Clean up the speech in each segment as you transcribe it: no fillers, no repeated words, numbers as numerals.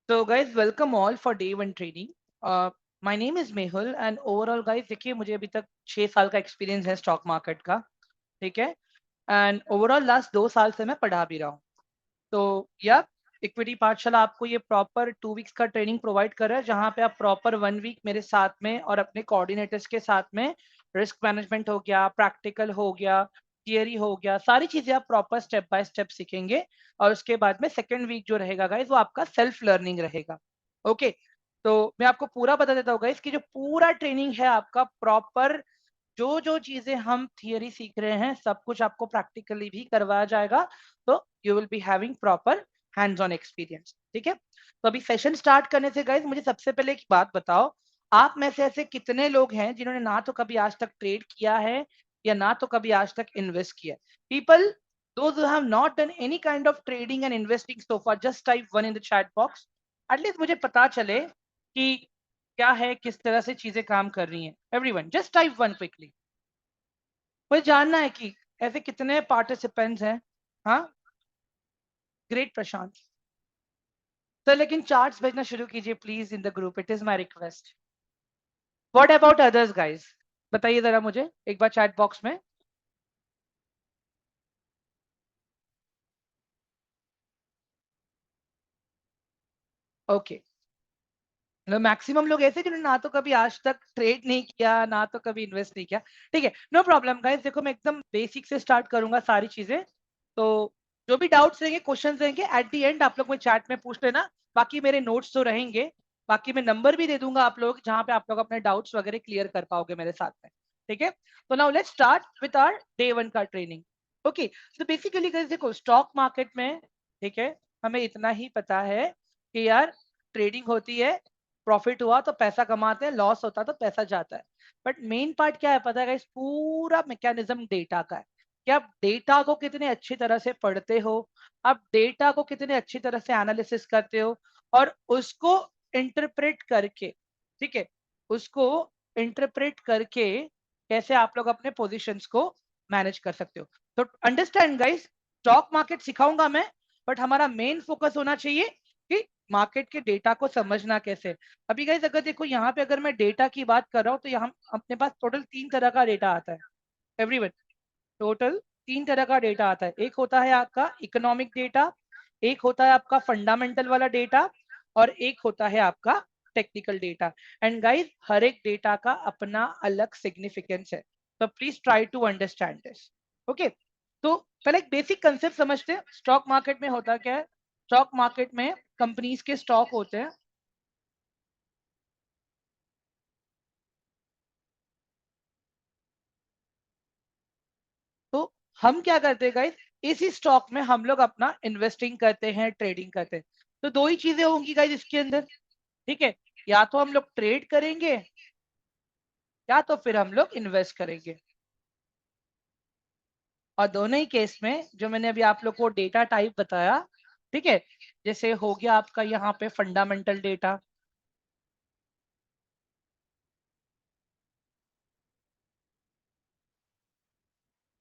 So guys, welcome all for day one training. My name is Mehul and overall guys देखिए मुझे अभी तक 6 साल का एक्सपीरियंस है स्टॉक मार्केट का, ठीक है। एंड ओवरऑल लास्ट 2 साल से मैं पढ़ा भी रहा हूँ। तो या इक्विटी पाठशाला आपको ये प्रॉपर 2 वीक्स का ट्रेनिंग प्रोवाइड कर रहा है, जहाँ पे आप प्रॉपर 1 वीक मेरे साथ में और अपने कोऑर्डिनेटर्स के साथ में रिस्क मैनेजमेंट हो गया, प्रैक्टिकल हो गया, थियरी हो गया, सारी चीजें आप प्रॉपर स्टेप बाय स्टेप सीखेंगे। और उसके बाद में सेकेंड वीक जो रहेगा गाइज वो आपका सेल्फ लर्निंग रहेगा। ओके, तो मैं आपको पूरा बता देता हूँ गाइज कि जो पूरा ट्रेनिंग है आपका प्रॉपर, जो जो चीजें हम थियरी सीख रहे हैं सब कुछ आपको प्रैक्टिकली भी करवाया जाएगा। तो you will be having proper hands on experience, ठीक है। तो अभी सेशन स्टार्ट करने से गाइज मुझे सबसे पहले एक बात बताओ, आप में से ऐसे कितने लोग हैं जिन्होंने ना तो कभी आज तक ट्रेड किया है या ना तो कभी आज तक इन्वेस्ट किया है? People those who have not done any kind of trading and investing so far, just type 1 in the chat box. At least मुझे पता चले कि क्या है, किस तरह से चीजें काम कर रही हैं। Everyone just type 1 quickly. मुझे जानना है कि ऐसे कितने पार्टिसिपेंट्स हैं। हाँ, ग्रेट प्रशांत सर, लेकिन चार्ट्स भेजना शुरू कीजिए please in the group, it is my request. What about others guys, बताइए जरा मुझे एक बार चैट बॉक्स में। ओके, मैक्सिमम लोग ऐसे जिन्होंने ना तो कभी आज तक ट्रेड नहीं किया ना तो कभी इन्वेस्ट नहीं किया। ठीक है, नो प्रॉब्लम गाइस। देखो मैं एकदम बेसिक से स्टार्ट करूंगा सारी चीजें। तो जो भी डाउट्स रहेंगे, क्वेश्चंस रहेंगे, एट दी एंड आप लोग मुझे चैट में पूछ लेना। बाकी मेरे नोट्स तो रहेंगे, बाकी मैं नंबर भी दे दूंगा आप लोग जहां पे आप लोग अपने डाउट्स वगैरह क्लियर कर पाओगे मेरे साथ में। ठीक है, तो now let's start with our day one का ट्रेनिंग। ओके, तो बेसिकली गाइस देखो स्टॉक मार्केट में, ठीक है, हमें इतना ही पता है कि यार ट्रेडिंग होती है, प्रॉफिट हुआ तो पैसा कमाते हैं, लॉस होता तो पैसा जाता है। बट मेन पार्ट क्या है पता है गाइस, पूरा मैकेनिज्म डेटा का है कि आप डेटा को कितने अच्छी तरह से पढ़ते हो, आप डेटा को कितने अच्छी तरह से एनालिसिस करते हो और उसको इंटरप्रेट करके, ठीक है, उसको इंटरप्रेट करके कैसे आप लोग अपने पोजीशंस को मैनेज कर सकते हो। तो अंडरस्टैंड गाइस, स्टॉक मार्केट सिखाऊंगा मैं, बट हमारा मेन फोकस होना चाहिए कि मार्केट के डेटा को समझना कैसे। अभी गाइस अगर देखो यहाँ पे अगर मैं डेटा की बात कर रहा हूँ तो यहाँ अपने पास टोटल 3 तरह का डेटा आता है। एवरीवन, टोटल 3 तरह का डेटा आता है। एक होता है आपका इकोनॉमिक डेटा, एक होता है आपका फंडामेंटल वाला डेटा, और एक होता है आपका टेक्निकल डेटा। एंड गाइस हर एक डेटा का अपना अलग सिग्निफिकेंस है, तो please try to understand this. Okay, तो पहले एक बेसिक कंसेप्ट समझते हैं। स्टॉक मार्केट में होता क्या है, स्टॉक मार्केट में कंपनीज के स्टॉक होते हैं। तो हम क्या करते हैं गाइस, इसी स्टॉक में हम लोग अपना इन्वेस्टिंग करते हैं, ट्रेडिंग करते हैं। तो दो ही चीजें होंगी गाइस इसके अंदर, ठीक है, या तो हम लोग ट्रेड करेंगे या तो फिर हम लोग इन्वेस्ट करेंगे। और दोनों ही केस में जो मैंने अभी आप लोग को डेटा टाइप बताया, ठीक है, जैसे हो गया आपका यहाँ पे fundamental data,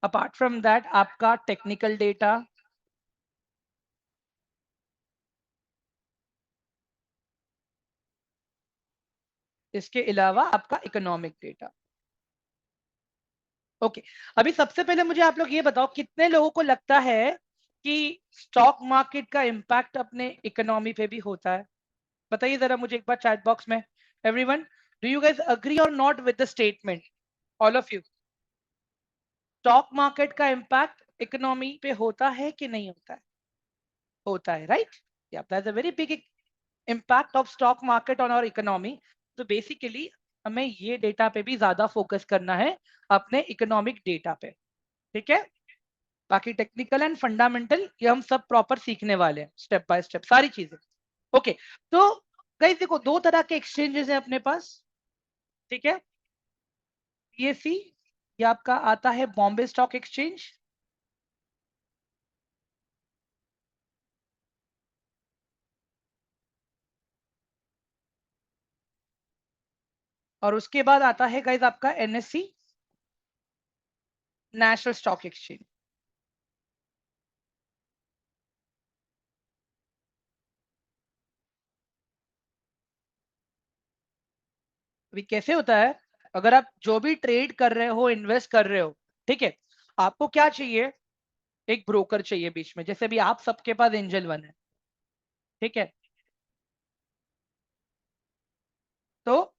apart from that आपका टेक्निकल डेटा, इसके अलावा आपका इकोनॉमिक डेटा। ओके, अभी सबसे पहले मुझे आप लोग ये बताओ कितने लोगों को लगता है कि स्टॉक मार्केट का इम्पैक्ट अपने इकोनॉमी पे भी होता है? बताइए जरा मुझे एक बार चैट बॉक्स में। Everyone, do you guys agree और not with the statement? All of you, stock market का इम्पैक्ट इकोनॉमी पे होता है कि नहीं होता है? होता है, राइट? या that's a very big impact of stock market on our economy. तो बेसिकली हमें ये डेटा पे भी ज्यादा फोकस करना है, अपने इकोनॉमिक डेटा पे, ठीक है। बाकी टेक्निकल एंड फंडामेंटल ये हम सब प्रॉपर सीखने वाले हैं, स्टेप बाय स्टेप सारी चीजें। ओके, तो गाइस देखो दो तरह के एक्सचेंजेस हैं अपने पास, ठीक है। बीएसई, ये आपका आता है बॉम्बे स्टॉक एक्सचेंज, और उसके बाद आता है गाइस आपका एनएससी, नेशनल स्टॉक एक्सचेंज। अभी कैसे होता है, अगर आप जो भी ट्रेड कर रहे हो, इन्वेस्ट कर रहे हो, ठीक है, आपको क्या चाहिए, एक ब्रोकर चाहिए बीच में। जैसे भी आप सबके पास एंजल वन है, ठीक है, तो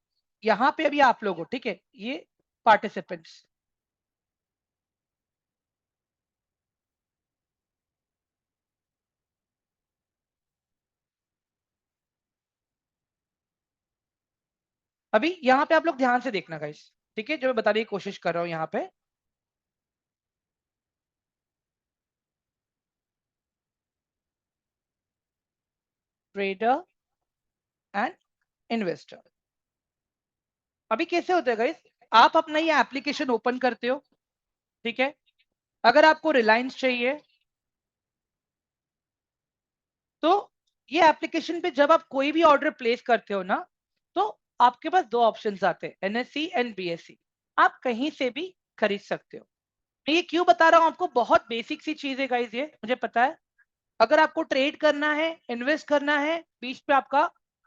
यहाँ पे अभी आप लोग हो, ठीक है, ये पार्टिसिपेंट्स। अभी यहाँ पे आप लोग ध्यान से देखना गाइस, ठीक है, जो मैं बताने की कोशिश कर रहा हूँ यहाँ पे। Trader and investor. अभी कैसे होता है गाइस, आप अपना ये एप्लीकेशन ओपन करते हो, ठीक है, अगर आपको रिलायंस चाहिए तो ये एप्लीकेशन पे जब आप कोई भी ऑर्डर प्लेस करते हो ना, तो आपके पास दो ऑप्शंस आते हैं, एनएससी एंड बीएससी। आप कहीं से भी खरीद सकते हो। मैं ये क्यों बता रहा हूँ आपको, बहुत बेसिक सी चीज है गाइस, ये मुझे पता है। अगर आपको ट्रेड करना है, इन्वेस्ट करना है, बीच पे आपका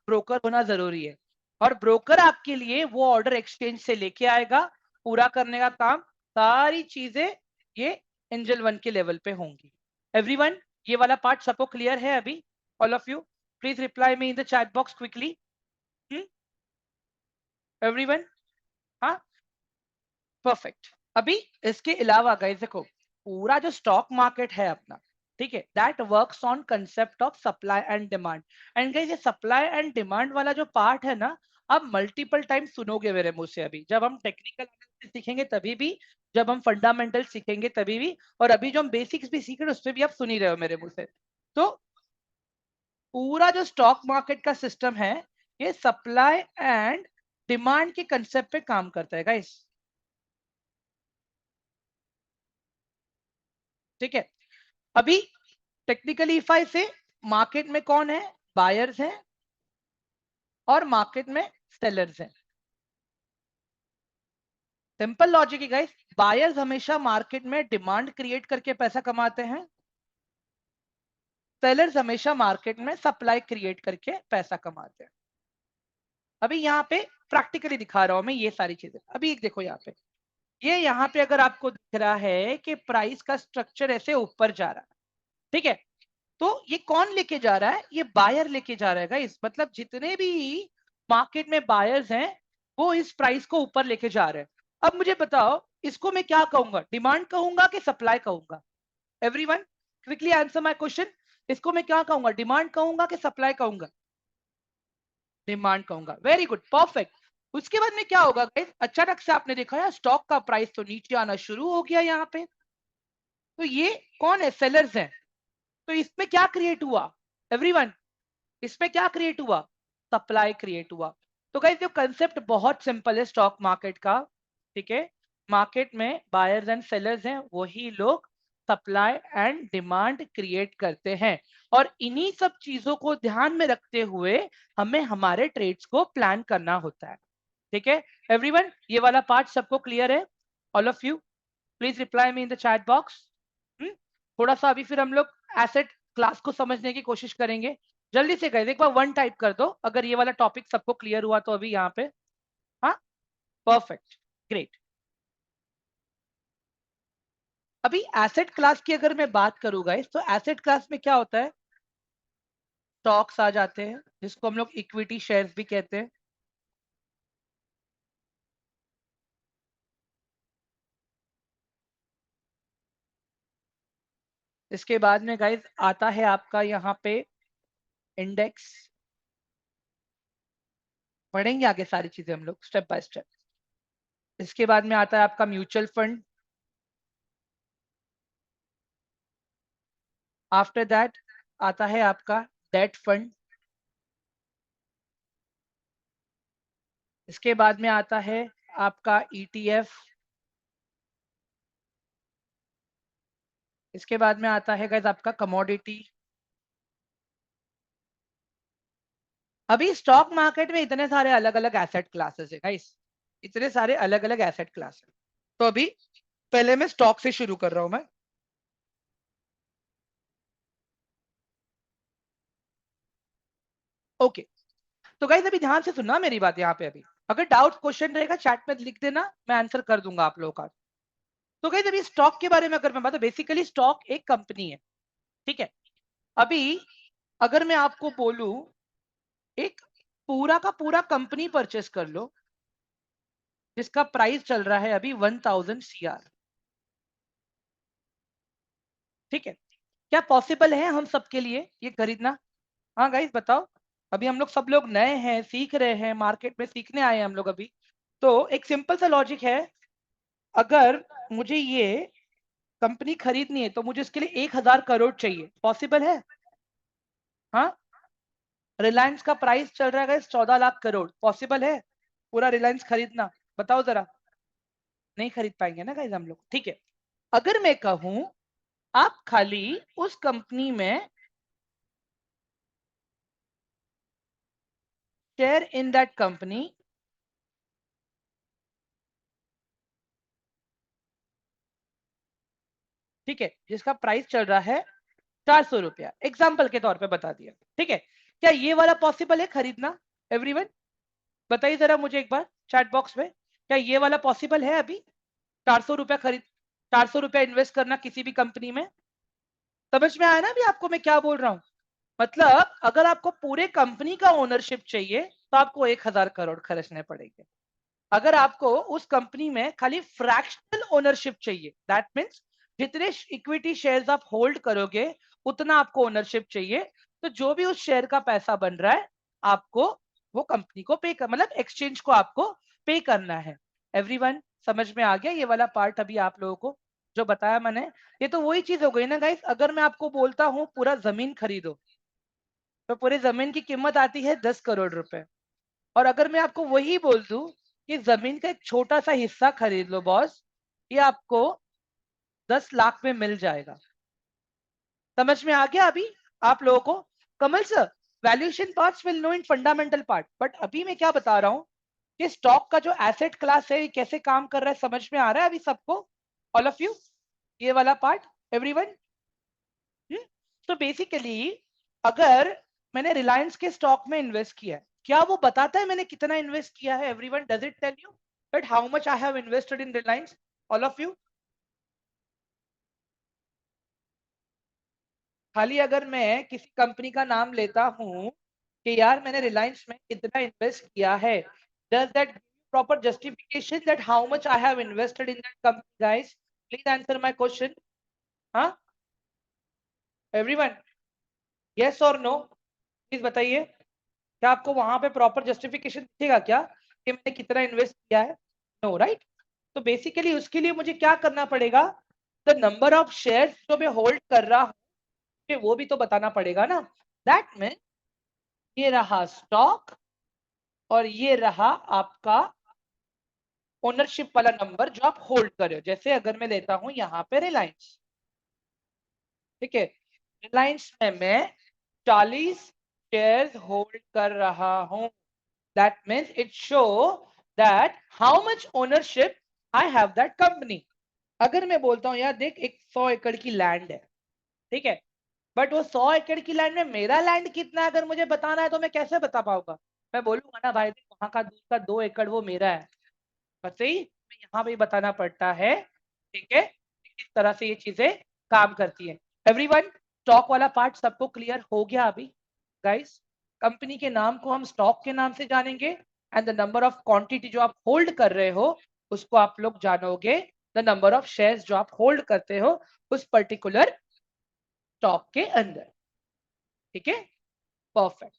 ब्रोकर होना जरूरी है। और ब्रोकर आपके लिए वो ऑर्डर एक्सचेंज से लेके आएगा, पूरा करने का काम, सारी चीजें ये एंजल वन के लेवल पे होंगी। एवरीवन, ये वाला पार्ट सबको क्लियर है अभी? All of you please reply me in the chat box quickly. Everyone, हाँ, परफेक्ट। अभी इसके अलावा गाइस देखो, पूरा जो स्टॉक मार्केट है अपना, ठीक है, that works on concept of supply and demand. And guys ये सप्लाई एंड डिमांड वाला जो पार्ट है ना, आप मल्टीपल टाइम सुनोगे मेरे मुंह से। अभी जब हम टेक्निकल एनालिसिस सीखेंगे तभी भी, जब हम फंडामेंटल सीखेंगे तभी भी, और अभी जो हम बेसिक्स भी सीख रहे हैं उसमें भी आप सुन ही रहे हो मेरे मुंह से। तो पूरा जो स्टॉक मार्केट का सिस्टम है, ये सप्लाई एंड डिमांड के कंसेप्ट पे काम करता है गाइस, ठीक है। अभी टेक्निकली इफाई से मार्केट में कौन है, बायर्स हैं, और मार्केट में सेलर्स हैं। सिंपल लॉजिक है गाइस, बायर्स हमेशा मार्केट में डिमांड क्रिएट करके पैसा कमाते हैं, सेलर्स हमेशा मार्केट में सप्लाई क्रिएट करके पैसा कमाते हैं। अभी यहाँ पे प्रैक्टिकली दिखा रहा हूं मैं ये सारी चीजें। अभी एक देखो यहाँ पे, ये यहाँ पे अगर आपको दिख रहा है कि प्राइस का स्ट्रक्चर ऐसे ऊपर जा रहा है, ठीक है, तो ये कौन लेके जा रहा है, ये बायर लेके जा रहा है गाइस। मतलब जितने भी मार्केट में बायर्स हैं, वो इस प्राइस को ऊपर लेके जा रहे हैं। अब मुझे बताओ, इसको मैं क्या कहूंगा, डिमांड कहूंगा कि सप्लाई कहूंगा? Everyone quickly answer my question. इसको मैं क्या कहूंगा, डिमांड कहूंगा कि सप्लाई कहूंगा? डिमांड कहूंगा। Very good, perfect. उसके बाद में क्या होगा गाइस, अचानक से आपने देखा यार स्टॉक का प्राइस तो नीचे आना शुरू हो गया यहाँ पे, तो ये कौन है, सेलर्स हैं। तो इसमें क्या क्रिएट हुआ एवरीवन, इसमें क्या क्रिएट हुआ, सप्लाई क्रिएट हुआ। तो गाइस जो कंसेप्ट बहुत सिंपल है स्टॉक मार्केट का, ठीक है, मार्केट में बायर्स एंड सेलर्स हैं, वही लोग सप्लाई एंड डिमांड क्रिएट करते हैं। और इन्हीं सब चीजों को ध्यान में रखते हुए हमें हमारे ट्रेड्स को प्लान करना होता है, ठीक है। एवरीवन, ये वाला पार्ट सबको क्लियर है? All of you please reply me in the chat box. थोड़ा सा अभी फिर हम लोग एसेट क्लास को समझने की कोशिश करेंगे। जल्दी से गए एक बार वन टाइप कर दो अगर ये वाला टॉपिक सबको क्लियर हुआ तो अभी यहाँ पे। हाँ, परफेक्ट, ग्रेट। अभी एसेट क्लास की अगर मैं बात करूँ गाइस, तो एसेट क्लास में क्या होता है, स्टॉक्स आ जाते हैं जिसको हम लोग इक्विटी शेयर्स भी कहते हैं। इसके बाद में गाइस आता है आपका यहाँ पे इंडेक्स। पढ़ेंगे आगे सारी चीजें हम लोग स्टेप बाय स्टेप। इसके बाद में आता है आपका म्यूचुअल फंड। आफ्टर दैट आता है आपका डेट फंड। इसके बाद में आता है आपका ईटीएफ। इसके बाद में आता है गाइस आपका कमोडिटी। अभी स्टॉक मार्केट में इतने सारे अलग अलग एसेट क्लासेस है गाइस, इतने सारे अलग अलग एसेट क्लास है। तो अभी पहले मैं स्टॉक से शुरू कर रहा हूं मैं। ओके, तो गाइस अभी ध्यान से सुनना मेरी बात यहाँ पे। अभी अगर डाउट क्वेश्चन रहेगा चैट में लिख देना, मैं आंसर कर दूंगा आप लोगों का। तो गाइस अभी स्टॉक के बारे में अगर मैं बात, बेसिकली स्टॉक एक कंपनी है, ठीक है। अभी अगर मैं आपको बोलूं एक पूरा का पूरा कंपनी परचेस कर लो जिसका प्राइस चल रहा है अभी 1000 CR, ठीक है। क्या पॉसिबल है हम सबके लिए ये खरीदना? हाँ गाइस बताओ। अभी हम लोग सब लोग नए हैं, सीख रहे हैं, मार्केट में सीखने आए हैं हम लोग अभी। तो एक सिंपल सा लॉजिक है, अगर मुझे ये कंपनी खरीदनी है तो मुझे इसके लिए 1000 करोड़ चाहिए, पॉसिबल है? हाँ, रिलायंस का प्राइस चल रहा है 14 लाख करोड़, पॉसिबल है पूरा रिलायंस खरीदना? बताओ जरा। नहीं खरीद पाएंगे ना गाइस हम लोग, ठीक है। अगर मैं कहूं आप खाली उस कंपनी में शेयर इन दैट कंपनी, ठीक है, जिसका प्राइस चल रहा है 400 रुपया, एग्जाम्पल के तौर पे बता दिया, ठीक है। क्या ये वाला पॉसिबल है खरीदना? एवरीवन बताइए जरा मुझे एक बार चैट बॉक्स में, क्या ये वाला पॉसिबल है अभी? 400 रुपया खरीद, 400 रुपया इन्वेस्ट करना किसी भी कंपनी में? समझ में आया ना अभी आपको मैं क्या बोल रहा हूं? मतलब अगर आपको पूरे कंपनी का ओनरशिप चाहिए तो आपको 1000 करोड़ खर्चने पड़ेंगे। अगर आपको उस कंपनी में खाली फ्रैक्शनल ओनरशिप चाहिए, दैट मीन्स जितने इक्विटी शेयर्स आप होल्ड करोगे उतना आपको ओनरशिप चाहिए, तो जो भी उस शेयर का पैसा बन रहा है आपको वो कंपनी को पे कर, मतलब एक्सचेंज को आपको पे करना है। एवरीवन समझ में आ गया ये वाला पार्ट अभी आप लोगों को जो बताया मैंने? ये तो वही चीज हो गई ना गाइस, अगर मैं आपको बोलता हूँ पूरा जमीन खरीदो तो पूरी जमीन की कीमत आती है 10 करोड़ रुपए। और अगर मैं आपको वही बोल दूं कि जमीन का एक छोटा सा हिस्सा खरीद लो बॉस, ये आपको 10 लाख में मिल जाएगा। समझ में आ गया अभी आप लोगों को? Kamal sir, valuation parts will know in fundamental part, but अभी मैं क्या बता रहा हूँ कि स्टॉक का जो एसेट क्लास है ये कैसे काम कर रहा है, समझ में आ रहा है अभी सबको? ऑल ऑफ यू, ये वाला पार्ट, एवरीवन? तो बेसिकली अगर मैंने रिलायंस के स्टॉक में इन्वेस्ट किया है, क्या वो बताता है मैंने कितना इन्वेस्ट किया है? Everyone does it tell you that how much I have invested in Reliance? All of you, खाली अगर मैं किसी कंपनी का नाम लेता हूं कि यार मैंने रिलायंस में इतना इन्वेस्ट किया है, does that proper justification that how much I have invested in that company? Guys please answer my question. हाँ एवरीवन, यस और नो, प्लीज बताइए। क्या आपको वहां पे प्रॉपर जस्टिफिकेशन दिखेगा क्या कि मैंने कितना इन्वेस्ट किया है? No right. तो बेसिकली उसके लिए मुझे क्या करना पड़ेगा? द नंबर ऑफ शेयर्स जो मैं होल्ड कर रहा हूँ वो भी तो बताना पड़ेगा ना। दैट मीन ये रहा स्टॉक और ये रहा आपका ओनरशिप वाला नंबर जो आप होल्ड कर रहे हो। जैसे अगर मैं लेता हूं यहाँ पे रिलायंस, ठीक है, रिलायंस में मैं 40 शेयर्स होल्ड कर रहा हूं, that means it show that how much ownership I have that company। अगर मैं बोलता हूँ यार देख एक 100 एकड़ की लैंड है, ठीक है, बट वो 100 एकड़ की लैंड में मेरा लैंड कितना है अगर मुझे बताना है तो मैं कैसे बता पाऊंगा? मैं बोलूंगा ना भाई देख वहां का दूर का 2 एकड़ वो मेरा है, बस ही मैं यहाँ पे बताना पड़ता है, ठीक है। इस तरह से ये चीजें काम करती है। एवरीवन स्टॉक वाला पार्ट सबको क्लियर हो गया अभी? गाइस कंपनी के नाम को हम स्टॉक के नाम से जानेंगे and the number of quantity जो आप होल्ड कर रहे हो उसको आप लोग जानोगे द नंबर ऑफ शेयर्स जो आप होल्ड करते हो उस पर्टिकुलर स्टॉक के अंदर, ठीक है। परफेक्ट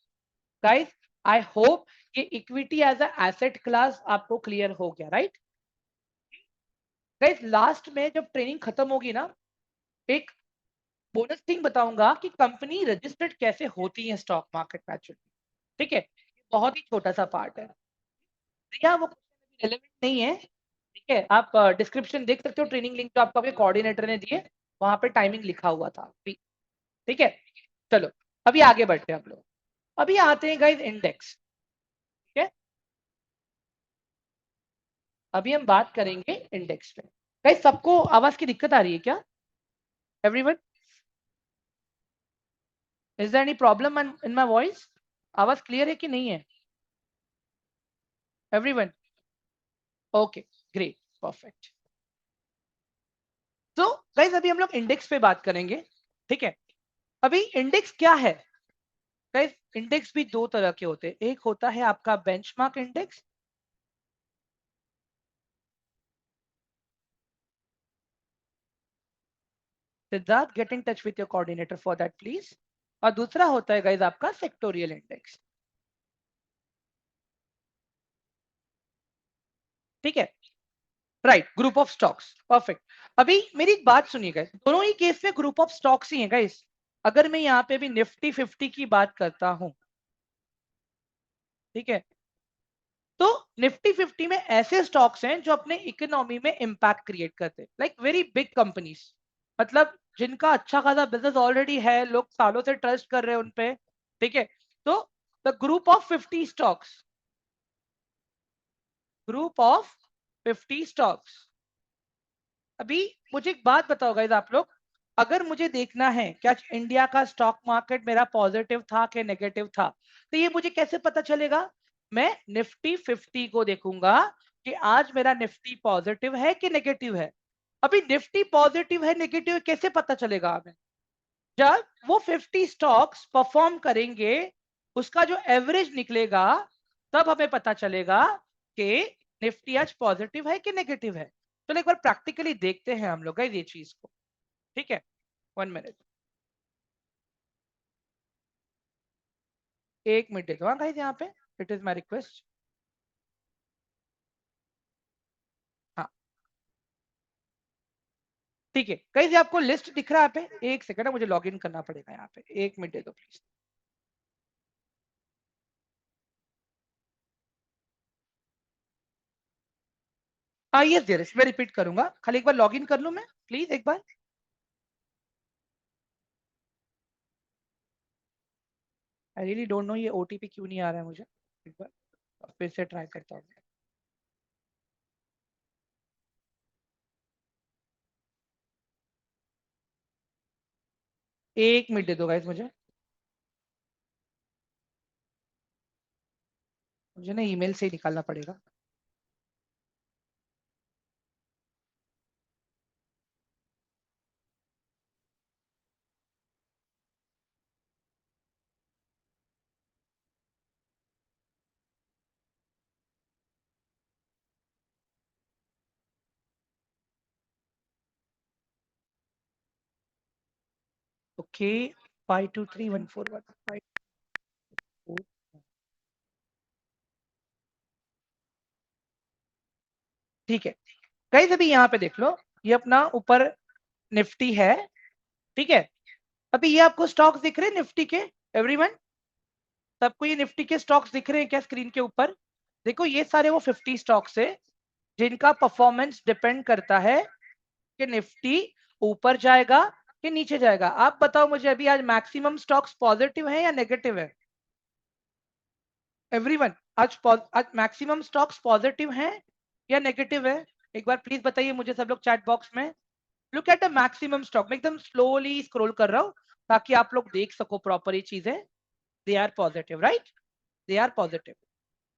गाइस, आई होप ये equity as a asset class आपको क्लियर हो गया, राइट? गाइस लास्ट में जब ट्रेनिंग खत्म होगी ना, एक बोनस थिंग बताऊंगा कि कंपनी रजिस्टर्ड कैसे होती है स्टॉक मार्केट में एक्चुअली, ठीक है। बहुत ही छोटा सा पार्ट है, या वो रेलेवेंट नहीं है, ठीक है। आप डिस्क्रिप्शन देख सकते हो, ट्रेनिंग लिंक जो आपको आपके कोऑर्डिनेटर ने दिए वहां पे टाइमिंग लिखा हुआ था, ठीक है। चलो अभी आगे बढ़ते हैं हम लोग, अभी आते हैं गाइस इंडेक्स, ठीक है। अभी हम बात करेंगे इंडेक्स पे। गाइस सबको आवाज की दिक्कत आ रही है क्या? Everyone, is there any problem in my voice? आवाज क्लियर है कि नहीं है? एवरीवन? Okay, great, perfect. तो गाइस अभी हम लोग इंडेक्स पे बात करेंगे, ठीक है? अभी इंडेक्स क्या है? गाइस इंडेक्स भी दो तरह के होते हैं, एक होता है आपका benchmark index. Siddharth, gate in touch with your coordinator for that please. और दूसरा होता है गाइस आपका सेक्टोरियल इंडेक्स, ठीक है? Right, group of stocks, perfect. अभी मेरी एक बात सुनिएगा, दोनों ही केस में ग्रुप ऑफ स्टॉक्स ही हैं गाइस। अगर मैं यहाँ पे भी निफ्टी 50 की बात करता हूं, ठीक है, तो निफ्टी 50 में ऐसे स्टॉक्स हैं जो अपने इकोनॉमी में इंपैक्ट क्रिएट करते हैं, लाइक वेरी बिग कंपनीज, मतलब जिनका अच्छा खासा बिजनेस ऑलरेडी है, लोग सालों से ट्रस्ट कर रहे हैं उनपे, ठीक है? तो the group of 50 stocks, group of 50 stocks. अभी मुझे एक बात बताओ गाइस आप लोग, अगर मुझे देखना है कि आज इंडिया का स्टॉक मार्केट मेरा पॉजिटिव था कि नेगेटिव था, तो ये मुझे कैसे पता चलेगा? मैं निफ्टी 50 को देखूंगा कि आज मेरा निफ्टी पॉजिटिव है कि नेगेटिव है। अभी निफ्टी पॉजिटिव है नेगेटिव कैसे पता चलेगा हमें? जब वो 50 स्टॉक्स परफॉर्म करेंगे, उसका जो एवरेज निकलेगा, तब हमें पता चलेगा कि निफ्टी आज पॉजिटिव है कि नेगेटिव है। चलो एक बार प्रैक्टिकली देखते हैं हम लोग ये चीज को, ठीक है? 1 मिनट, एक मिनट दे दो हाँ गाइस, यहाँ पे इट इज माई रिक्वेस्ट। हाँ, ठीक है गाइस, ये आपको लिस्ट दिख रहा है यहाँ पे? एक सेकंड, मुझे लॉग इन करना पड़ेगा यहाँ पे, एक मिनट दे दो प्लीज। हाँ यस देयर इज, मैं रिपीट करूंगा, खाली एक बार लॉग इन कर लूं मैं, प्लीज एक बार। आई रियली डोंट नो ये ओटीपी क्यों नहीं आ रहा है मुझे, एक बार फिर से ट्राई करता हूँ। एक मिनट दे दो गाइस मुझे, मुझे ना ईमेल से ही निकालना पड़ेगा। ओके, 523141 ठीक है गाइस, अभी यहाँ पे देख लो, ये अपना ऊपर निफ्टी है, ठीक है? अभी ये आपको स्टॉक्स दिख रहे हैं निफ्टी के? एवरीवन, सबको ये निफ्टी के स्टॉक्स दिख रहे हैं क्या स्क्रीन के ऊपर? देखो ये सारे वो 50 स्टॉक्स है जिनका परफॉर्मेंस डिपेंड करता है कि निफ्टी ऊपर जाएगा कि नीचे जाएगा। आप बताओ मुझे, अभी आज मैक्सिमम स्टॉक्स पॉजिटिव है या नेगेटिव है? एवरीवन, आज मैक्सिमम स्टॉक्स पॉजिटिव हैं या नेगेटिव है? एक बार प्लीज बताइए मुझे सब लोग चैट बॉक्स में। Look at the maximum stock, मैं एकदम स्लोली स्क्रॉल कर रहा हूँ ताकि आप लोग देख सको प्रॉपर ये चीजें। They are positive, right? They are positive,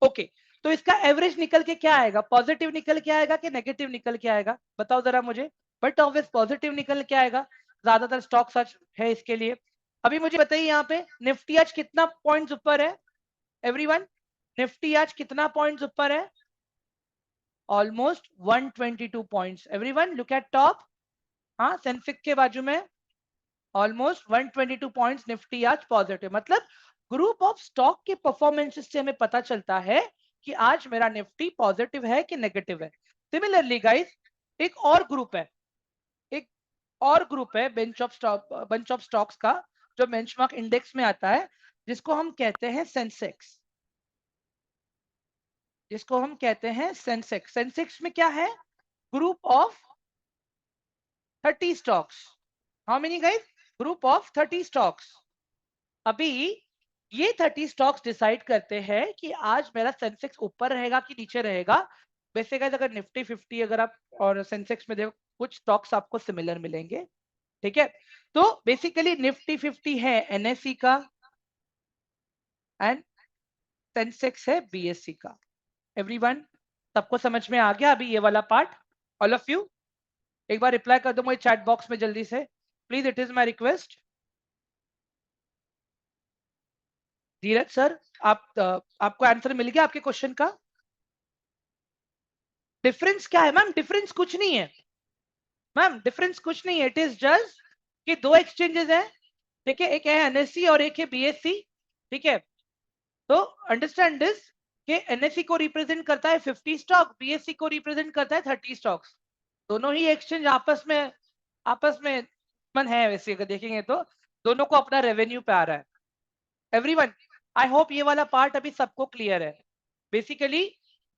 okay. तो इसका एवरेज निकल के क्या आएगा? पॉजिटिव निकल के आएगा कि नेगेटिव निकल के आएगा? बताओ जरा मुझे। बट ऑब्वियस पॉजिटिव निकल के आएगा, ज्यादातर स्टॉक सच है इसके लिए। अभी मुझे बताइए यहाँ पे निफ्टी आज कितना पॉइंट्स ऊपर है? एवरीवन, निफ्टी आज कितना पॉइंट्स ऊपर है? Almost 122 points. Everyone look at top, हाँ सेंसेक्स के बाजू में ऑलमोस्ट 122 पॉइंट्स निफ्टी आज पॉजिटिव। मतलब ग्रुप ऑफ स्टॉक के परफॉर्मेंस से हमें पता चलता है कि आज मेरा निफ्टी पॉजिटिव है कि नेगेटिव है। सिमिलरली गाइस, एक और ग्रुप है, एक और ग्रुप है बंच ऑफ स्टॉक्स का, जो बेंचमार्क इंडेक्स में आता है, जिसको हम कहते हैं सेंसेक्स, जिसको हम कहते हैं सेंसेक्स। सेंसेक्स में क्या है? Group of 30 stocks. How many guys? Group of 30 stocks. अभी ये 30 स्टॉक्स डिसाइड करते हैं कि आज मेरा सेंसेक्स ऊपर रहेगा कि नीचे रहेगा। वैसे गाइस अगर निफ्टी 50 अगर आप और सेंसेक्स में देखो, कुछ स्टॉक्स आपको सिमिलर मिलेंगे, ठीक है? तो बेसिकली निफ्टी 50 है एनएसई का एंड सेंसेक्स है बीएससी का। एवरीवन, सबको समझ में आ गया अभी ये वाला पार्ट? ऑल ऑफ यू एक बार रिप्लाई कर दो मुझे चैट बॉक्स में जल्दी से, please, it is my request. Dheeraj sir, आपको आंसर मिल गया आपके क्वेश्चन का? डिफरेंस क्या है मैम? डिफरेंस कुछ नहीं है मैम, डिफरेंस कुछ नहीं है। इट इज जस्ट कि दो एक्सचेंजेस हैं, ठीक है, एक है एनएससी और एक है बीएससी, ठीक है। तो अंडरस्टैंड दिस कि एनएससी को रिप्रेजेंट करता है 50 स्टॉक, बीएससी को रिप्रेजेंट करता है 30 स्टॉक्स। दोनों ही एक्सचेंज आपस में मन है, वैसे अगर देखेंगे तो दोनों को अपना रेवेन्यू पे आ रहा है। एवरीवन, आई होप ये वाला पार्ट अभी सबको क्लियर है। बेसिकली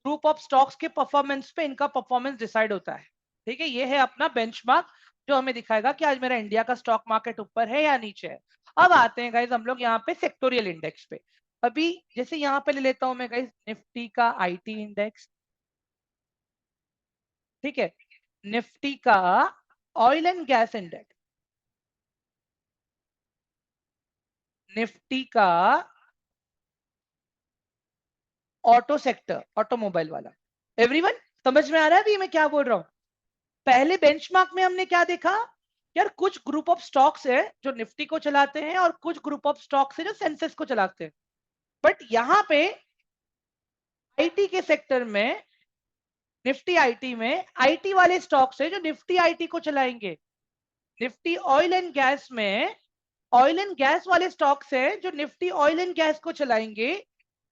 ग्रुप ऑफ स्टॉक्स के परफॉर्मेंस पे इनका परफॉर्मेंस डिसाइड होता है, ठीक है। ये है अपना बेंचमार्क जो हमें दिखाएगा कि आज मेरा इंडिया का स्टॉक मार्केट ऊपर है या नीचे है। अब आते हैं गाइज हम लोग यहाँ पे सेक्टोरियल इंडेक्स पे। अभी जैसे यहाँ पे ले लेता हूं मैं गाइज निफ्टी का आईटी इंडेक्स, ठीक है, निफ्टी का oil and gas index, Nifty का ऑटो सेक्टर, ऑटोमोबाइल वाला। एवरीवन, समझ में आ रहा है अभी मैं क्या बोल रहा हूँ? पहले बेंचमार्क में हमने क्या देखा यार, कुछ ग्रुप ऑफ स्टॉक्स है जो निफ्टी को चलाते हैं और कुछ ग्रुप ऑफ स्टॉक्स है जो सेंसेक्स को चलाते हैं। बट यहाँ पे आईटी के सेक्टर में, निफ्टी आईटी में आईटी वाले स्टॉक्स है जो निफ्टी आईटी को चलाएंगे। निफ्टी ऑयल एंड गैस में ऑयल एंड गैस वाले स्टॉक्स है जो निफ्टी ऑयल एंड गैस को चलाएंगे।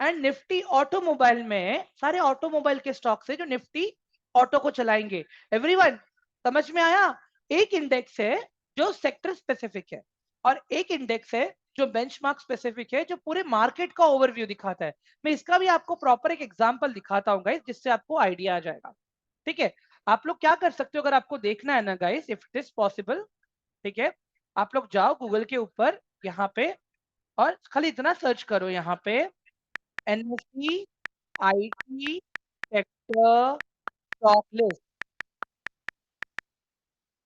एंड निफ्टी ऑटोमोबाइल में सारे ऑटोमोबाइल के स्टॉक्स है जो निफ्टी ऑटो को चलाएंगे। एवरीवन, समझ में आया? एक इंडेक्स है जो सेक्टर स्पेसिफिक है और एक इंडेक्स है जो बेंचमार्क स्पेसिफिक है, जो पूरे मार्केट का ओवरव्यू दिखाता है। मैं इसका भी आपको प्रॉपर एक एग्जांपल दिखाता हूँ गाइस, जिससे आपको आइडिया आ जाएगा, ठीक है। आप लोग क्या कर सकते हो अगर आपको देखना है ना guys, if it is possible, ठीक है, आप लोग जाओ गूगल के ऊपर यहाँ पे और खाली इतना सर्च करो यहाँ पे, NSC IT sector stock list,